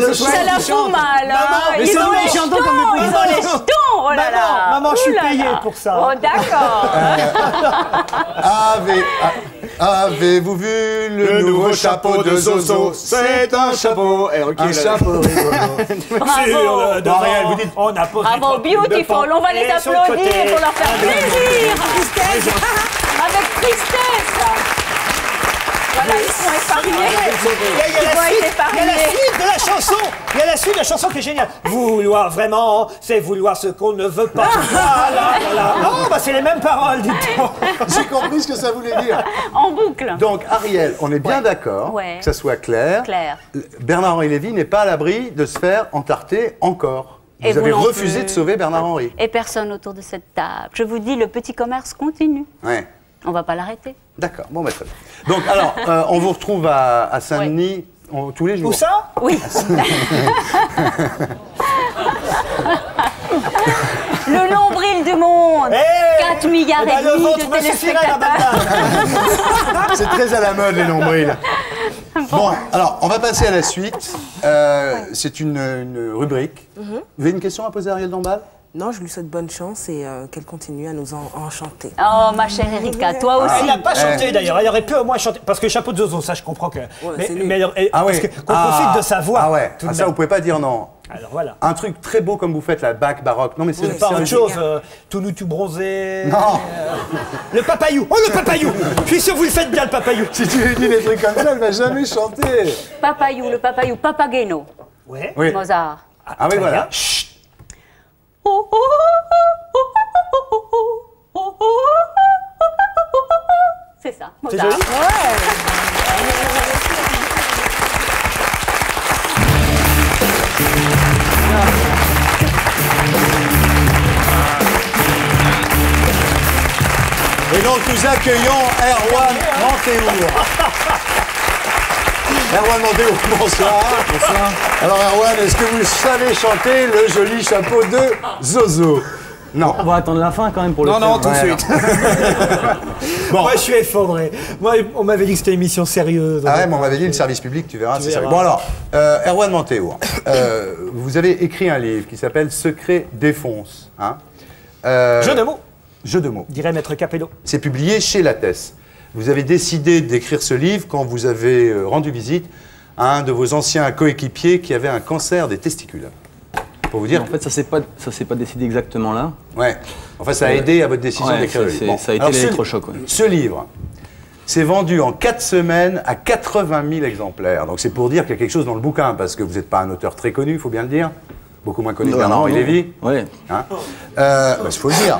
la fout mal. Mais ils ont les jetons. Ils ont les jetons. Oh là là. Maman, je suis payée pour ça. Oh, d'accord. Avez-vous vu le nouveau chapeau de Zozo? C'est un chapeau, un chapeau rigolo. Bravo. Bon, Ariel, vous dites... On a posé Bravo, beautiful. On va les applaudir pour leur faire plaisir. Avec tristesse. Voilà, ils sont épargnés. Il y a la suite de la chanson. Il y a la suite de la chanson qui est géniale. Vouloir vraiment, c'est vouloir ce qu'on ne veut pas. Voilà. Non, bah c'est les mêmes paroles, dites-moi. J'ai compris ce que ça voulait dire. En boucle. Donc, Ariel, on est bien d'accord que ça soit clair. Bernard-Henri Lévy n'est pas à l'abri de se faire entarter encore. Vous avez refusé de sauver Bernard-Henri. Et personne autour de cette table. Je vous dis, le petit commerce continue. Ouais. On va pas l'arrêter. D'accord, bon, bah, très bien. Donc, alors, on vous retrouve à Saint-Denis tous les jours. Où ça? Oui. Le nombril du monde. 4 milliards et demi de téléspectateurs. C'est très à la mode, les nombrils. Bon, alors, on va passer à la suite. C'est une rubrique. Vous avez une question à poser à Ariel Dombal? Non, je lui souhaite bonne chance et qu'elle continue à nous enchanter. Oh, ma chère Erika, toi aussi. Il n'a pas chanté d'ailleurs, il aurait pu au moins chanter. Parce que le chapeau de Zozo, ça je comprends que. Mais parce qu'on profite de sa voix. Ah ouais, ça vous pouvez pas dire non. Alors voilà. Un truc très beau comme vous faites, la bac baroque. Non mais c'est pas autre chose. Tout nu, tout bronzé. Non. Le papayou. Oh le papayou. Je suis sûr que vous le faites bien le papayou. Si tu lui dis des trucs comme ça, elle va jamais chanter. Papayou, le papayou, Papageno. Ouais. Oui. Mozart. Ah oui voilà. Chut. C'est ça. C'est joli. Et donc nous accueillons Erwan Manteour. Erwan Manteour, bonsoir. Bonsoir. Alors Erwan, est-ce que vous savez chanter le joli chapeau de Zozo? Non. On va attendre la fin quand même pour le faire. Non, tout de suite. Bon. Moi, je suis effondré. Moi, on m'avait dit que c'était une émission sérieuse. Ah ouais, mais on m'avait dit le service public, tu verras, c'est sérieux. Bon alors, Erwan Manteour, vous avez écrit un livre qui s'appelle Secret défonce. Hein Jeu de mots. Jeu de mots. Dirait Maître Capello. C'est publié chez Lattès. Vous avez décidé d'écrire ce livre quand vous avez rendu visite à un de vos anciens coéquipiers qui avait un cancer des testicules. Pour vous dire. En fait, ça s'est pas décidé exactement là. Ouais. Enfin, ça a aidé à votre décision d'écrire le livre. Bon. Ça a été l'électrochoc. Ouais. Ce livre s'est vendu en 4 semaines à 80 000 exemplaires. Donc c'est pour dire qu'il y a quelque chose dans le bouquin, parce que vous n'êtes pas un auteur très connu, il faut bien le dire. Beaucoup moins connu que Bernard-Henri Lévy. Oui. Hein il faut le dire.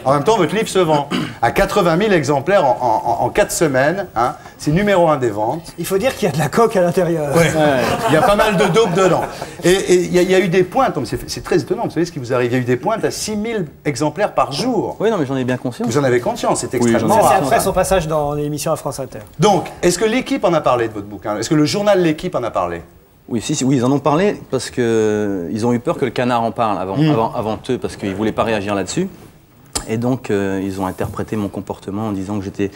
En même temps, votre livre se vend à 80 000 exemplaires en 4 semaines. Hein. C'est numéro 1 des ventes. Il faut dire qu'il y a de la coque à l'intérieur. Ouais. Il y a pas mal de dope dedans. Et il y a eu des pointes, c'est très étonnant, vous savez ce qui vous arrive, il y a eu des pointes à 6 000 exemplaires par jour. Oui, non, mais j'en ai bien conscience. Vous en avez conscience, c'est extrêmement rare. C'est après son passage dans l'émission à France Inter. Donc, est-ce que l'équipe en a parlé de votre bouquin? Est-ce que le journal L'équipe en a parlé? Oui, oui, ils en ont parlé parce qu'ils ont eu peur que le Canard en parle avant eux, parce qu'ils ne voulaient pas réagir là-dessus. Et donc, ils ont interprété mon comportement en disant que j'étais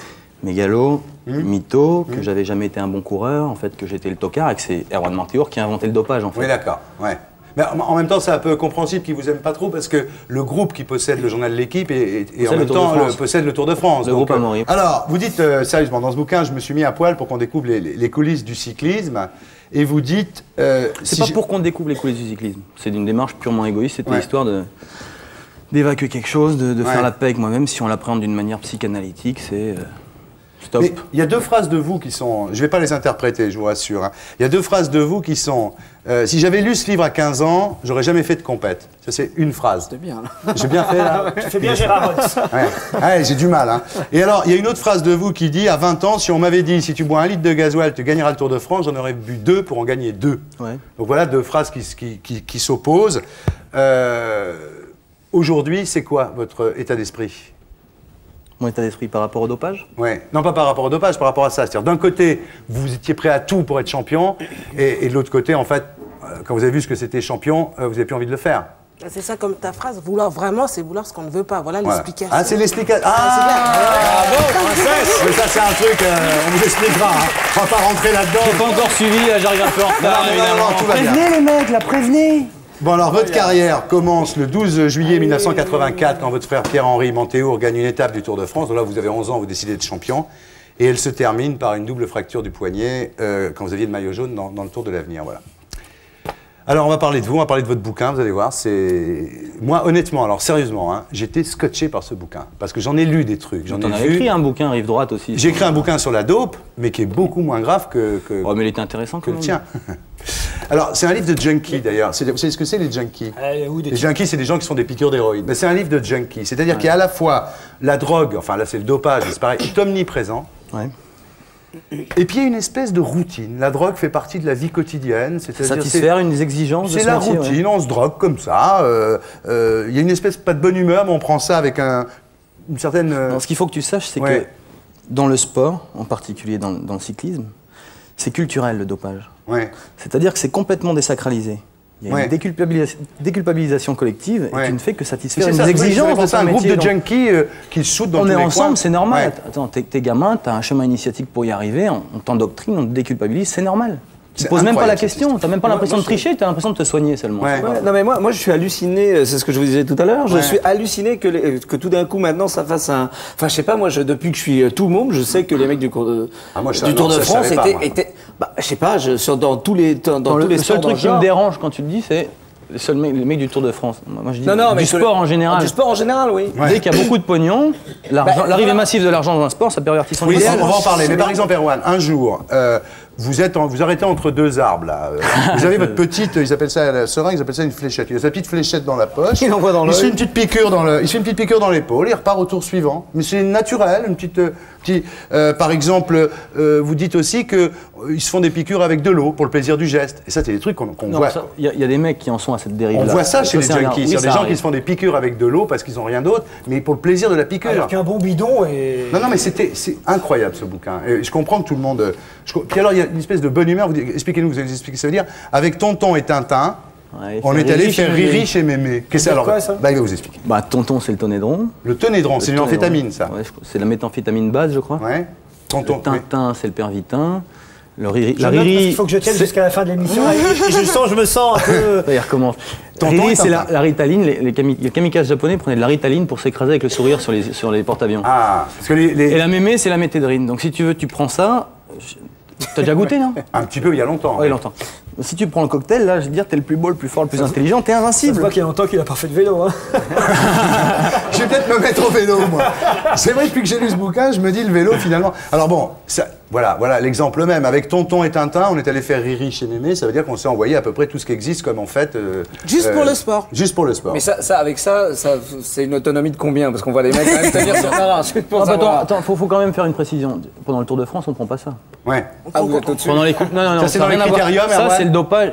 mégalo, mytho, que j'avais jamais été un bon coureur, en fait, que j'étais le tocard et que c'est Erwan Manteour qui a inventé le dopage, en fait. Oui, d'accord, ouais. Mais en même temps, c'est un peu compréhensible qu'ils vous aiment pas trop parce que le groupe qui possède le journal L'équipe et en même temps possède le Tour de France. Le groupe Amaury. Alors, vous dites sérieusement, dans ce bouquin, je me suis mis à poil pour qu'on découvre les coulisses du cyclisme. Et vous dites... c'est pas pour qu'on découvre les coulisses du cyclisme. C'est une démarche purement égoïste. C'était histoire d'évacuer quelque chose, de faire la paix avec moi-même. Si on l'apprend d'une manière psychanalytique, c'est... stop. Mais il y a 2 phrases de vous qui sont... Je vais pas les interpréter, je vous rassure. Hein. Il y a 2 phrases de vous qui sont... si j'avais lu ce livre à 15 ans, j'aurais jamais fait de compète. Ça, c'est une phrase. C'est bien, là. J'ai bien fait, là. Tu fais bien Gérard Ross. Ouais, j'ai du mal. Hein. Et alors, il y a une autre phrase de vous qui dit, à 20 ans, si on m'avait dit, si tu bois 1 litre de gasoil, tu gagneras le Tour de France, j'en aurais bu 2 pour en gagner 2. Ouais. Donc voilà 2 phrases qui s'opposent. Aujourd'hui, c'est quoi votre état d'esprit? Mon état d'esprit par rapport au dopage? Ouais. Non, pas par rapport au dopage, par rapport à ça. C'est-à-dire, d'un côté, vous étiez prêt à tout pour être champion, et de l'autre côté, en fait, quand vous avez vu ce que c'était champion, vous n'avez plus envie de le faire. C'est ça comme ta phrase, vouloir vraiment, c'est vouloir ce qu'on ne veut pas. Voilà l'explication. Ah, c'est l'explication. Ah, bravo, princesse. Mais ça, c'est un truc, on vous expliquera. Hein. On va pas rentrer là-dedans. J'ai pas encore suivi, j'arrive un peu en retard, évidemment. Tout va bien. Prévenez les mecs, là, prévenez. Bon, alors, votre carrière commence le 12 juillet 1984, quand votre frère Pierre-Henri Manteour gagne une étape du Tour de France. Donc là, vous avez 11 ans, vous décidez d'être champion. Et elle se termine par une double fracture du poignet quand vous aviez le maillot jaune dans le Tour de l'avenir. Voilà. Alors, on va parler de vous, on va parler de votre bouquin, vous allez voir. Moi, honnêtement, alors sérieusement, hein, j'étais scotché par ce bouquin. Parce que j'en ai lu des trucs. J'en ai écrit un bouquin, Rive Droite aussi. J'ai écrit un bouquin sur la dope, mais qui est beaucoup moins grave que oh, mais il était intéressant que le tien. Alors, c'est un livre de junkie d'ailleurs. Vous savez ce que c'est les junkies? Les junkies, c'est des gens qui font des piqûres d'héroïne. Mais c'est un livre de junkies. C'est-à-dire qu'il y a à la fois la drogue, enfin là c'est le dopage, c'est pareil, est omniprésent. Ouais. Et puis il y a une espèce de routine. La drogue fait partie de la vie quotidienne. Satisfaire une exigence de c'est la routine, on se drogue comme ça. Il y a une espèce, pas de bonne humeur, mais on prend ça avec une certaine... Non, ce qu'il faut que tu saches, c'est que dans le sport, en particulier dans le cyclisme, c'est culturel le dopage. Ouais. C'est-à-dire que c'est complètement désacralisé. Il y a une déculpabilisation collective et tu ne fais que satisfaire une exigence. C'est un groupe de junkies qui se shootent dans tous les coins. On est ensemble, c'est normal. Attends, t'es gamin, t'as un chemin initiatique pour y arriver, on t'endoctrine, on te déculpabilise, c'est normal. Tu ne poses même pas la question, tu n'as même pas l'impression de tricher, tu as l'impression de te soigner seulement. Non mais moi je suis halluciné, c'est ce que je vous disais tout à l'heure, je suis halluciné que tout d'un coup maintenant ça fasse un... Enfin je sais pas, moi depuis que je suis tout môme, je sais que les mecs du Tour de France étaient... Bah, je sais pas, dans tous les Le seul truc qui me dérange quand tu le dis, c'est les mecs du Tour de France. Moi je dis du sport en général. Du sport en général, oui. Dès qu'il y a beaucoup de pognon, l'arrivée massive de l'argent dans un sport, ça pervertit son idée. On va en parler, mais par exemple Erwan, un jour... vous arrêtez entre deux arbres, là. Vous avez votre petite, ils appellent ça la seringue, ils appellent ça une fléchette. Il a sa petite fléchette dans la poche. Il envoie dans l'œil. Il se fait une petite piqûre dans l'épaule, il repart au tour suivant. Mais c'est naturel, une petite... par exemple, vous dites aussi qu'ils se font des piqûres avec de l'eau pour le plaisir du geste. Et ça, c'est des trucs qu'on voit. Il y a des mecs qui en sont à cette dérive-là. On voit ça chez les junkies. C'est des gens qui se font des piqûres avec de l'eau parce qu'ils n'ont rien d'autre, mais pour le plaisir de la piqûre. Alors qu'un bon bidon et... Non, mais c'est incroyable ce bouquin. Et je comprends que tout le monde... Puis alors, il y a une espèce de bonne humeur. Expliquez-nous, vous allez expliquer ce que ça veut dire. Avec Tonton et Tintin, on est allé faire Riri chez Mémé. Qu'est-ce que c'est alors? Il va vous expliquer. Tonton, c'est le tonédron. Le tonédron, c'est une amphétamine, ça. Ouais, c'est la méthamphétamine base, je crois. Ouais. Tonton. Tintin, c'est le pervitin. La Riri. Il faut que je tienne jusqu'à la fin de l'émission. Je me sens un peu... Il recommence. Riri, c'est la Ritaline. Les kamikazes japonais prenaient de la Ritaline pour s'écraser avec le sourire sur les porte-avions. Ah, parce que Et la Mémé, c'est la méthédrine. Donc si tu veux, tu prends ça. T'as déjà goûté, non? Un petit peu, il y a longtemps. Oui, longtemps. Si tu prends le cocktail, là, je veux dire, t'es le plus beau, le plus fort, le plus intelligent, t'es invincible. Ça se voit qu'il y a longtemps qu'il a pas fait de vélo, hein. Je vais peut-être me mettre au vélo, moi. C'est vrai, depuis que j'ai lu ce bouquin, je me dis le vélo, finalement... Alors bon, voilà l'exemple même. Avec Tonton et Tintin, on est allé faire Riri chez Mémé, ça veut dire qu'on s'est envoyé à peu près tout ce qui existe comme en fait... Juste pour le sport. Juste pour le sport. Mais avec ça c'est une autonomie de combien? Parce qu'on voit les mecs quand même tenir sur un Attends, faut quand même faire une précision. Pendant le Tour de France, on prend pas ça. Ouais. Pendant les coupes... Non, ça c'est dans les critériums. Ça,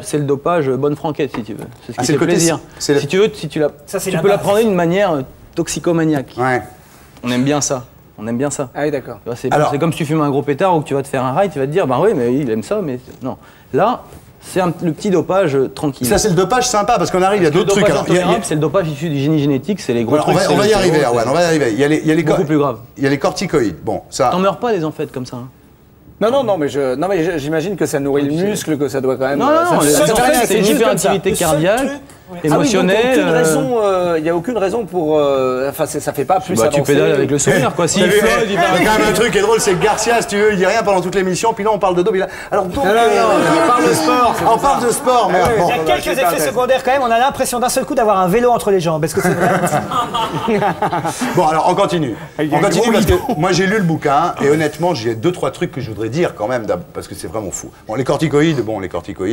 c'est le dopage bonne franquette, si tu veux. C'est ce qui fait plaisir. Si tu veux, tu peux la prendre d'une manière toxicomaniaque. Ouais. On aime bien ça. Ah oui, d'accord. C'est comme si tu fumes un gros pétard ou que tu vas te faire un ride, tu vas te dire, bah oui, mais il aime ça, mais non. Là, c'est le petit dopage tranquille. Ça, c'est le dopage sympa, parce qu'on arrive, il y a d'autres trucs. C'est le dopage issu du génie génétique, c'est les gros trucs. On va y arriver, Erwan, on va y arriver. Il y a les beaucoup plus grave. Il y a les corticoïdes. Bon, ça... T'en meurs pas des amphètes comme ça. Non, mais j'imagine que ça nourrit le muscle, que ça doit quand même... Non, c'est une hyperactivité cardiaque, émotionnelle... Il n'y a aucune raison pour... Enfin, ça fait pas plus avancer... Tu pédales avec le sourire, quoi. Il y a quand même un truc qui est drôle, c'est que Garcia, si tu veux, il dit rien pendant toute l'émission, puis là, on parle de dos. Alors, donc... On parle de sport. On parle de sport, mais... Il y a quelques effets secondaires quand même, on a l'impression d'un seul coup d'avoir un vélo entre les jambes. Est-ce que c'est vrai? Bon, alors, on continue. On continue parce que moi, j'ai lu le bouquin, et honnêtement, j'ai 2-3 trucs que je voudrais dire quand même, parce que c'est vraiment fou. Bon, les corticoïdes,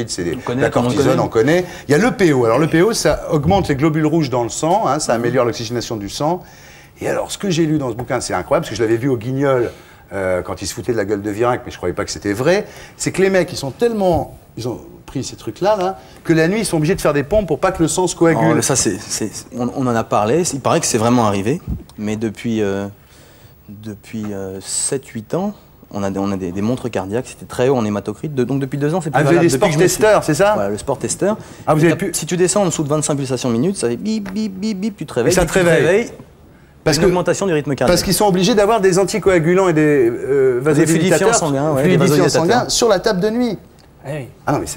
c'est la cortisone, on connaît. Il y a l'EPO. Alors, l'EPO, ça augmente les globules rouges dans le sang, hein, ça améliore l'oxygénation du sang. Et alors, ce que j'ai lu dans ce bouquin, c'est incroyable, parce que je l'avais vu au Guignol quand il se foutait de la gueule de Virac, mais je croyais pas que c'était vrai. C'est que les mecs, ils ont pris ces trucs-là, là, que la nuit, ils sont obligés de faire des pompes pour pas que le sang se coagule. Non, ça, on en a parlé. Il paraît que c'est vraiment arrivé, mais depuis 7-8 ans, on a des montres cardiaques, c'était très haut en hématocrit. Donc depuis 2 ans, c'est plus valable. Vous avez des sport testeurs, c'est ça? Voilà, le sport testeur. Ah, si tu descends en dessous de 25 pulsations minutes, ça fait bip, bip, bip, bip, tu te réveilles. Et ça te réveille. Parce que l'augmentation du rythme cardiaque. Parce qu'ils sont obligés d'avoir des anticoagulants et des vasodilatateurs sanguins sur la table de nuit. Ah non, mais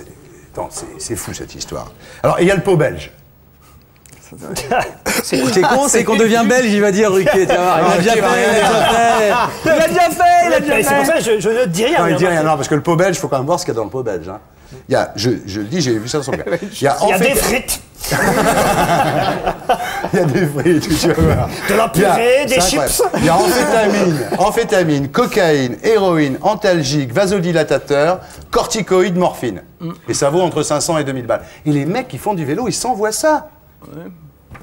c'est fou cette histoire. Alors, il y a le pot belge. C'est con, c'est qu'on devient belge, il va dire Ruquier, tu vois. Il a déjà fait. C'est pour ça que je ne dis rien. Non, il dit rien, non, parce que le pot belge, il faut quand même voir ce qu'il y a dans le pot belge. Hein. Il y a, je le dis, j'ai vu ça dans son cas. Il y a des frites. Il y a des frites, tu vas voir. De la purée, des chips. Il y a amphétamine, cocaïne, héroïne, antalgique, vasodilatateur, corticoïdes, morphine. Et ça vaut entre 500 et 2000 balles. Et les mecs qui font du vélo, ils s'envoient ça. Ouais.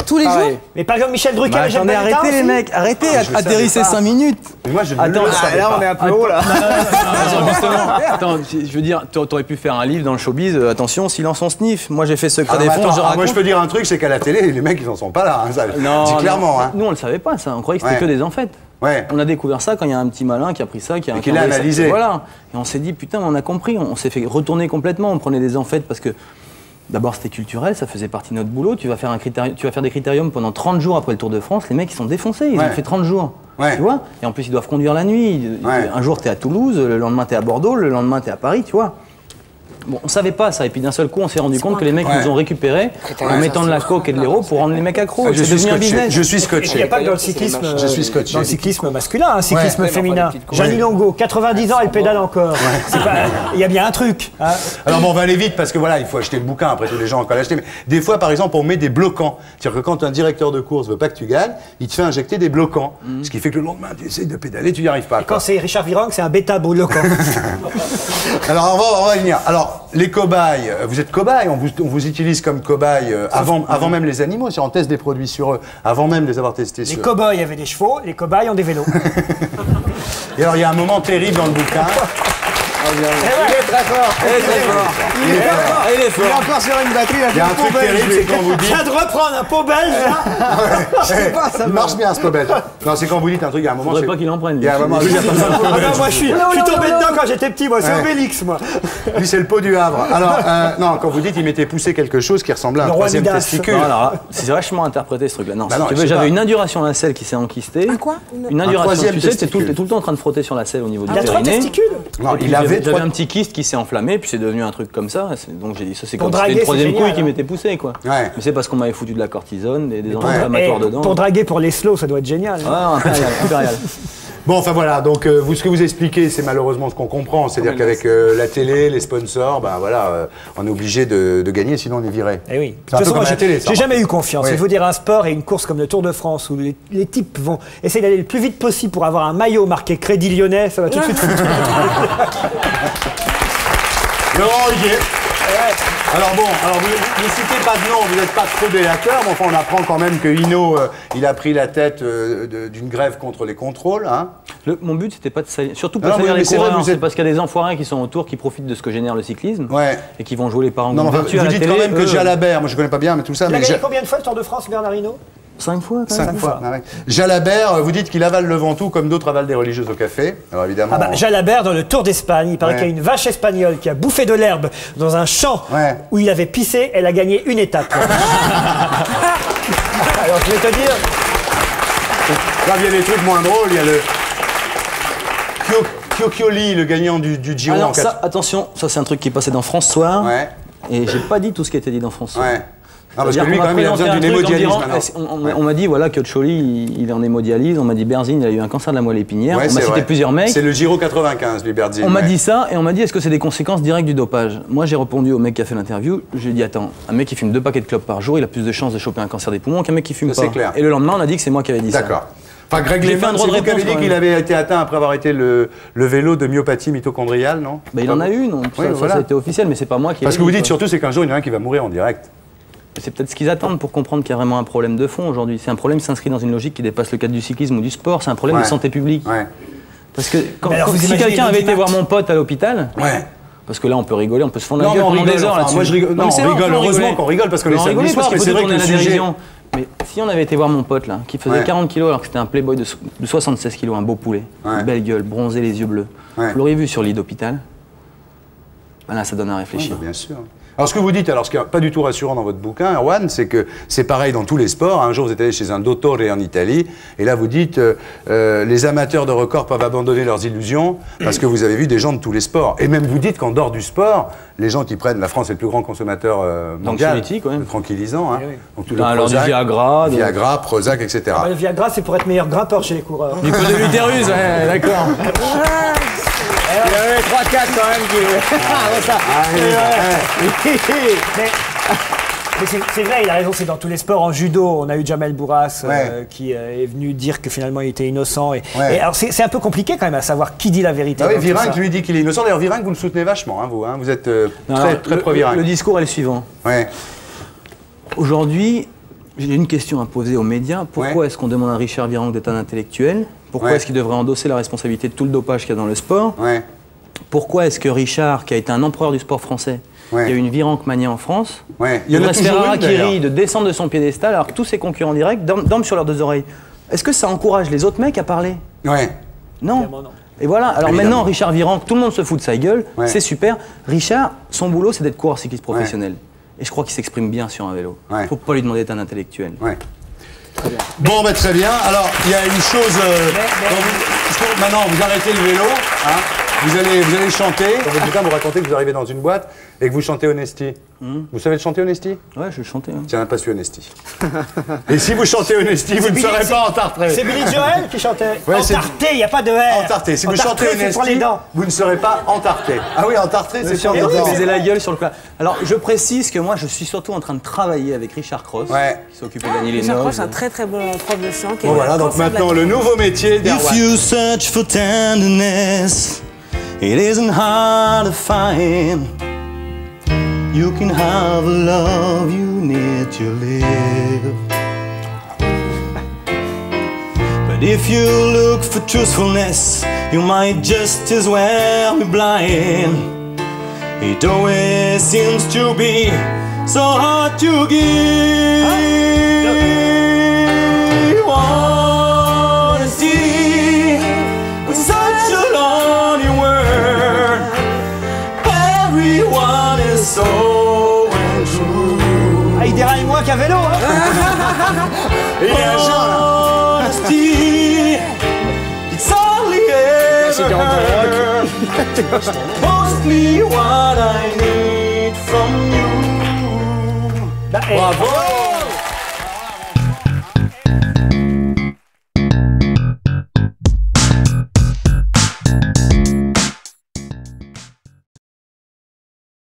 Tous les jours. Mais par exemple, Michel Drucker, j'en ai arrêté les mecs, arrêtez, atterrissez 5 minutes. Mais moi, je ne Attends, le savais là, pas. on est un peu haut, là. Attends, je veux dire, t'aurais pu faire un livre dans le showbiz, attention, silence on sniff. Moi, j'ai fait Secret des fonds, je raconte. Moi, je peux dire un truc, c'est qu'à la télé, les mecs, ils en sont pas là. Hein, ça, dis clairement. Hein. Nous, on le savait pas, ça. On croyait que c'était que des amphètes. Ouais. On a découvert ça quand il y a un petit malin qui a pris ça, qui l'a analysé. Voilà. Et on s'est dit, putain, on a compris. On s'est fait retourner complètement. On prenait des amphètes parce que. D'abord, c'était culturel, ça faisait partie de notre boulot. Tu vas faire des critériums pendant 30 jours après le Tour de France. Les mecs, ils sont défoncés. Ils ont fait 30 jours. Tu vois. Et en plus, ils doivent conduire la nuit. Un jour, tu es à Toulouse, le lendemain, tu es à Bordeaux, le lendemain, tu es à Paris, tu vois. Bon, on savait pas ça. Et puis d'un seul coup, on s'est rendu compte que les mecs nous ont récupérés en mettant de la coke et de l'héros pour rendre les mecs accros. Je suis scotché. Je suis scotché. Il n'y a pas que dans le cyclisme. Je suis scotché. Dans le cyclisme masculin, un cyclisme féminin. Jeannie Longo, 90 ans, elle pédale encore. Il y a bien un truc. Hein. Alors bon, on va aller vite parce que voilà, il faut acheter le bouquin. Après, tous les gens ont encore l'acheter. Mais des fois, par exemple, on met des bloquants. C'est-à-dire que quand un directeur de course veut pas que tu gagnes, il te fait injecter des bloquants. Ce qui fait que le lendemain, tu essaies de pédaler, tu n'y arrives pas. Et quand c'est Richard Virenque, c'est un bêta-bloquant. Alors on va venir. Alors les cobayes. Vous êtes cobaye, on vous utilise comme cobaye avant même les animaux, si on teste des produits sur eux, avant même de les avoir testés sur eux. Les cow-boys avaient des chevaux, les cobayes ont des vélos. Et alors il y a un moment terrible dans le bouquin. Il est très fort. Il est fort. Il est encore sur une batterie. Il y a un truc terrible, c'est quand vous dites... Je viens de reprendre un pot belge, là. Je sais pas, ça marche bien, ce pot belge. Non, c'est quand vous dites un truc, il y a un moment... Faudrait pas qu'il en prenne. Il y a un moment... Moi, je suis tombé dedans quand j'étais petit, moi. C'est Obélix, moi. Lui, c'est le pot du Havre. Alors, non, quand vous dites, il m'était poussé quelque chose qui ressemblait à un troisième testicule. C'est vachement interprété, ce truc-là. Non, si tu veux, j'avais une induration nacelle qui s'est enquistée. Un quoi? Une induration, tu sais, t'es tout le temps en train de frotter sur la selle au niveau du périnée. Il a 3 testicules? Non, il avait un petit kyste qui s'est enflammé, puis c'est devenu un truc comme ça. Donc j'ai dit, ça c'est comme si c'était une troisième couille qui m'était poussée, quoi. Ouais. Mais c'est parce qu'on m'avait foutu de la cortisone, des anti-inflammatoires dedans. Pour draguer pour les slows, ça doit être génial. Ah, impérial. Bon, enfin voilà, donc ce que vous expliquez, c'est malheureusement ce qu'on comprend. C'est-à-dire qu'avec la télé, les sponsors, ben voilà, on est obligé de gagner, sinon on est viré. Eh oui. C'est un peu comme la télé, ça. J'ai jamais eu confiance. Oui. Il faut dire un sport et une course comme le Tour de France où les types vont essayer d'aller le plus vite possible pour avoir un maillot marqué Crédit Lyonnais, ça va tout de suite foutre. Laurent Ruquier. Alors bon, vous ne citez pas de nom, vous n'êtes pas trop délateur, mais enfin on apprend quand même que Hinault, il a pris la tête d'une grève contre les contrôles. Hein. Mon but, c'était pas de salir, surtout pas de salir les coureurs, c'est parce qu'il y a des enfoirés qui sont autour, qui profitent de ce que génère le cyclisme, et qui vont jouer les parents. Non, vous dites quand même que Jalabert, moi je connais pas bien, mais tout ça. Il a gagné combien de fois le Tour de France, Bernard Hinault? 5 fois. 5 fois. Ah ouais. Jalabert, vous dites qu'il avale le Ventoux comme d'autres avalent des religieuses au café. Alors évidemment. Jalabert, dans le Tour d'Espagne, il paraît qu'il y a une vache espagnole qui a bouffé de l'herbe dans un champ où il avait pissé. Elle a gagné une étape. Alors je vais te dire. Là, il y a des trucs moins drôles. Il y a le Chiocchioli, le gagnant du Giro. Alors ça, attention, ça c'est un truc qui est passé dans France Soir. Et j'ai pas dit tout ce qui était dit dans France Soir. Non, parce que lui, quand même, il a besoin d'une hémodialyse on m'a dit, voilà, Chiocchioli, il est en hémodialyse. On m'a dit, Berzin, il a eu un cancer de la moelle épinière. On m'a cité plusieurs mecs. C'est le Giro 95, lui, Berzin. On m'a dit ça, et on m'a dit, est-ce que c'est des conséquences directes du dopage? Moi, j'ai répondu au mec qui a fait l'interview. J'ai dit, attends, un mec qui fume 2 paquets de clopes par jour, il a plus de chances de choper un cancer des poumons qu'un mec qui fume pas. C'est clair. Et le lendemain, on a dit que c'est moi qui avais dit ça. D'accord. Enfin, Greg Lehmann, c'est vous qui avez dit qu'il avait été atteint après avoir été le vélo de myopathie mitochondriale, non? Il en a eu, non? Ça a été officiel, mais c'est pas moi qui. Parce que vous dites surtout, c'est qu'un jour, il y en a un qui va mourir en direct. C'est peut-être ce qu'ils attendent pour comprendre qu'il y a vraiment un problème de fond aujourd'hui. C'est un problème qui s'inscrit dans une logique qui dépasse le cadre du cyclisme ou du sport. C'est un problème de santé publique. Parce que si quelqu'un avait été voir mon pote à l'hôpital, parce que là on peut rigoler, on peut se fondre la gueule pendant des heures là-dessus. Moi je rigole. Non, on rigole. Heureusement qu'on rigole parce que les samedis, parce que c'est vrai que le sujet. Mais si on avait été voir mon pote là, qui faisait 40 kilos alors que c'était un playboy de 76 kilos, un beau poulet, une belle gueule, bronzé, les yeux bleus, vous l'auriez vu sur lit d'hôpital. Là, ça donne à réfléchir. Bien sûr. Alors ce que vous dites, alors ce qui n'est pas du tout rassurant dans votre bouquin, Erwan, c'est que c'est pareil dans tous les sports. Un jour, vous êtes allé chez un dottore en Italie, et là vous dites les amateurs de records peuvent abandonner leurs illusions parce que vous avez vu des gens de tous les sports. Et même vous dites qu'en dehors du sport, les gens qui prennent, la France est le plus grand consommateur mondial de tranquillisants. Hein. Oui. Donc tout le alors Prozac, du Viagra, Prozac, etc. Ah, le Viagra, c'est pour être meilleur grimpeur chez les coureurs. Du coup de l'utérus, ouais, d'accord. Il y avait 3-4 quand même qui... Mais c'est vrai, il a raison, c'est dans tous les sports. En judo, on a eu Jamel Bourras qui est venu dire que finalement il était innocent. Et alors c'est un peu compliqué quand même à savoir qui dit la vérité. Ah oui, Virenque lui dit qu'il est innocent. D'ailleurs, Virenque, vous le soutenez vachement, hein, vous. Hein, vous êtes très pro-Virenque. Le discours est le suivant. Ouais. Aujourd'hui, j'ai une question à poser aux médias. Pourquoi est-ce qu'on demande à Richard Virenque d'être un intellectuel? Pourquoi est-ce qu'il devrait endosser la responsabilité de tout le dopage qu'il y a dans le sport? Pourquoi est-ce que Richard, qui a été un empereur du sport français, il y a eu une Virenque mania en France, il devrait se faire harakiri de descendre de son piédestal alors que tous ses concurrents directs dorment sur leurs deux oreilles? Est-ce que ça encourage les autres mecs à parler? Non. Et voilà, alors maintenant Richard Virenque, tout le monde se fout de sa gueule, c'est super. Richard, son boulot c'est d'être coureur cycliste professionnel. Et je crois qu'il s'exprime bien sur un vélo. Il ne faut pas lui demander d'être un intellectuel. Bon, ben, très bien. Alors, il y a une chose... maintenant, vous arrêtez le vélo. Hein, vous allez chanter. Dans votre bouquin, vous racontez que vous arrivez dans une boîte et que vous chantez Honesty. Vous savez le chanter Honesty? Ouais, je vais le chanter. Hein. Tiens, pas su Honesty. Et si vous chantez Honesty, vous ne serez pas entartré. C'est Billy Joel qui chantait. Entarté, il n'y a pas de R. Entarté. Si vous chantez Honesty, vous ne serez pas entarté. Ah oui, entartré, c'est sur les dents. Baiser la gueule sur le plat. Alors, je précise que moi, je suis surtout en train de travailler avec Richard Cross, qui s'occupe d'Annie Lennox. Richard Cross, un très très bon prof de chant. Bon, voilà, donc maintenant, le nouveau métier d'Erwan. If you search for tenderness, it isn't hard to find. You can have a love you need to live. But if you look for truthfulness, you might just as well be blind. It always seems to be so hard to give. Honesty was such a lonely word. Everyone is so untrue. Ah, il déraille moins qu'un vélo, hein. Et il est un chat, là. Honesty, it's only ever heard. Mostly what I need from you. Bravo.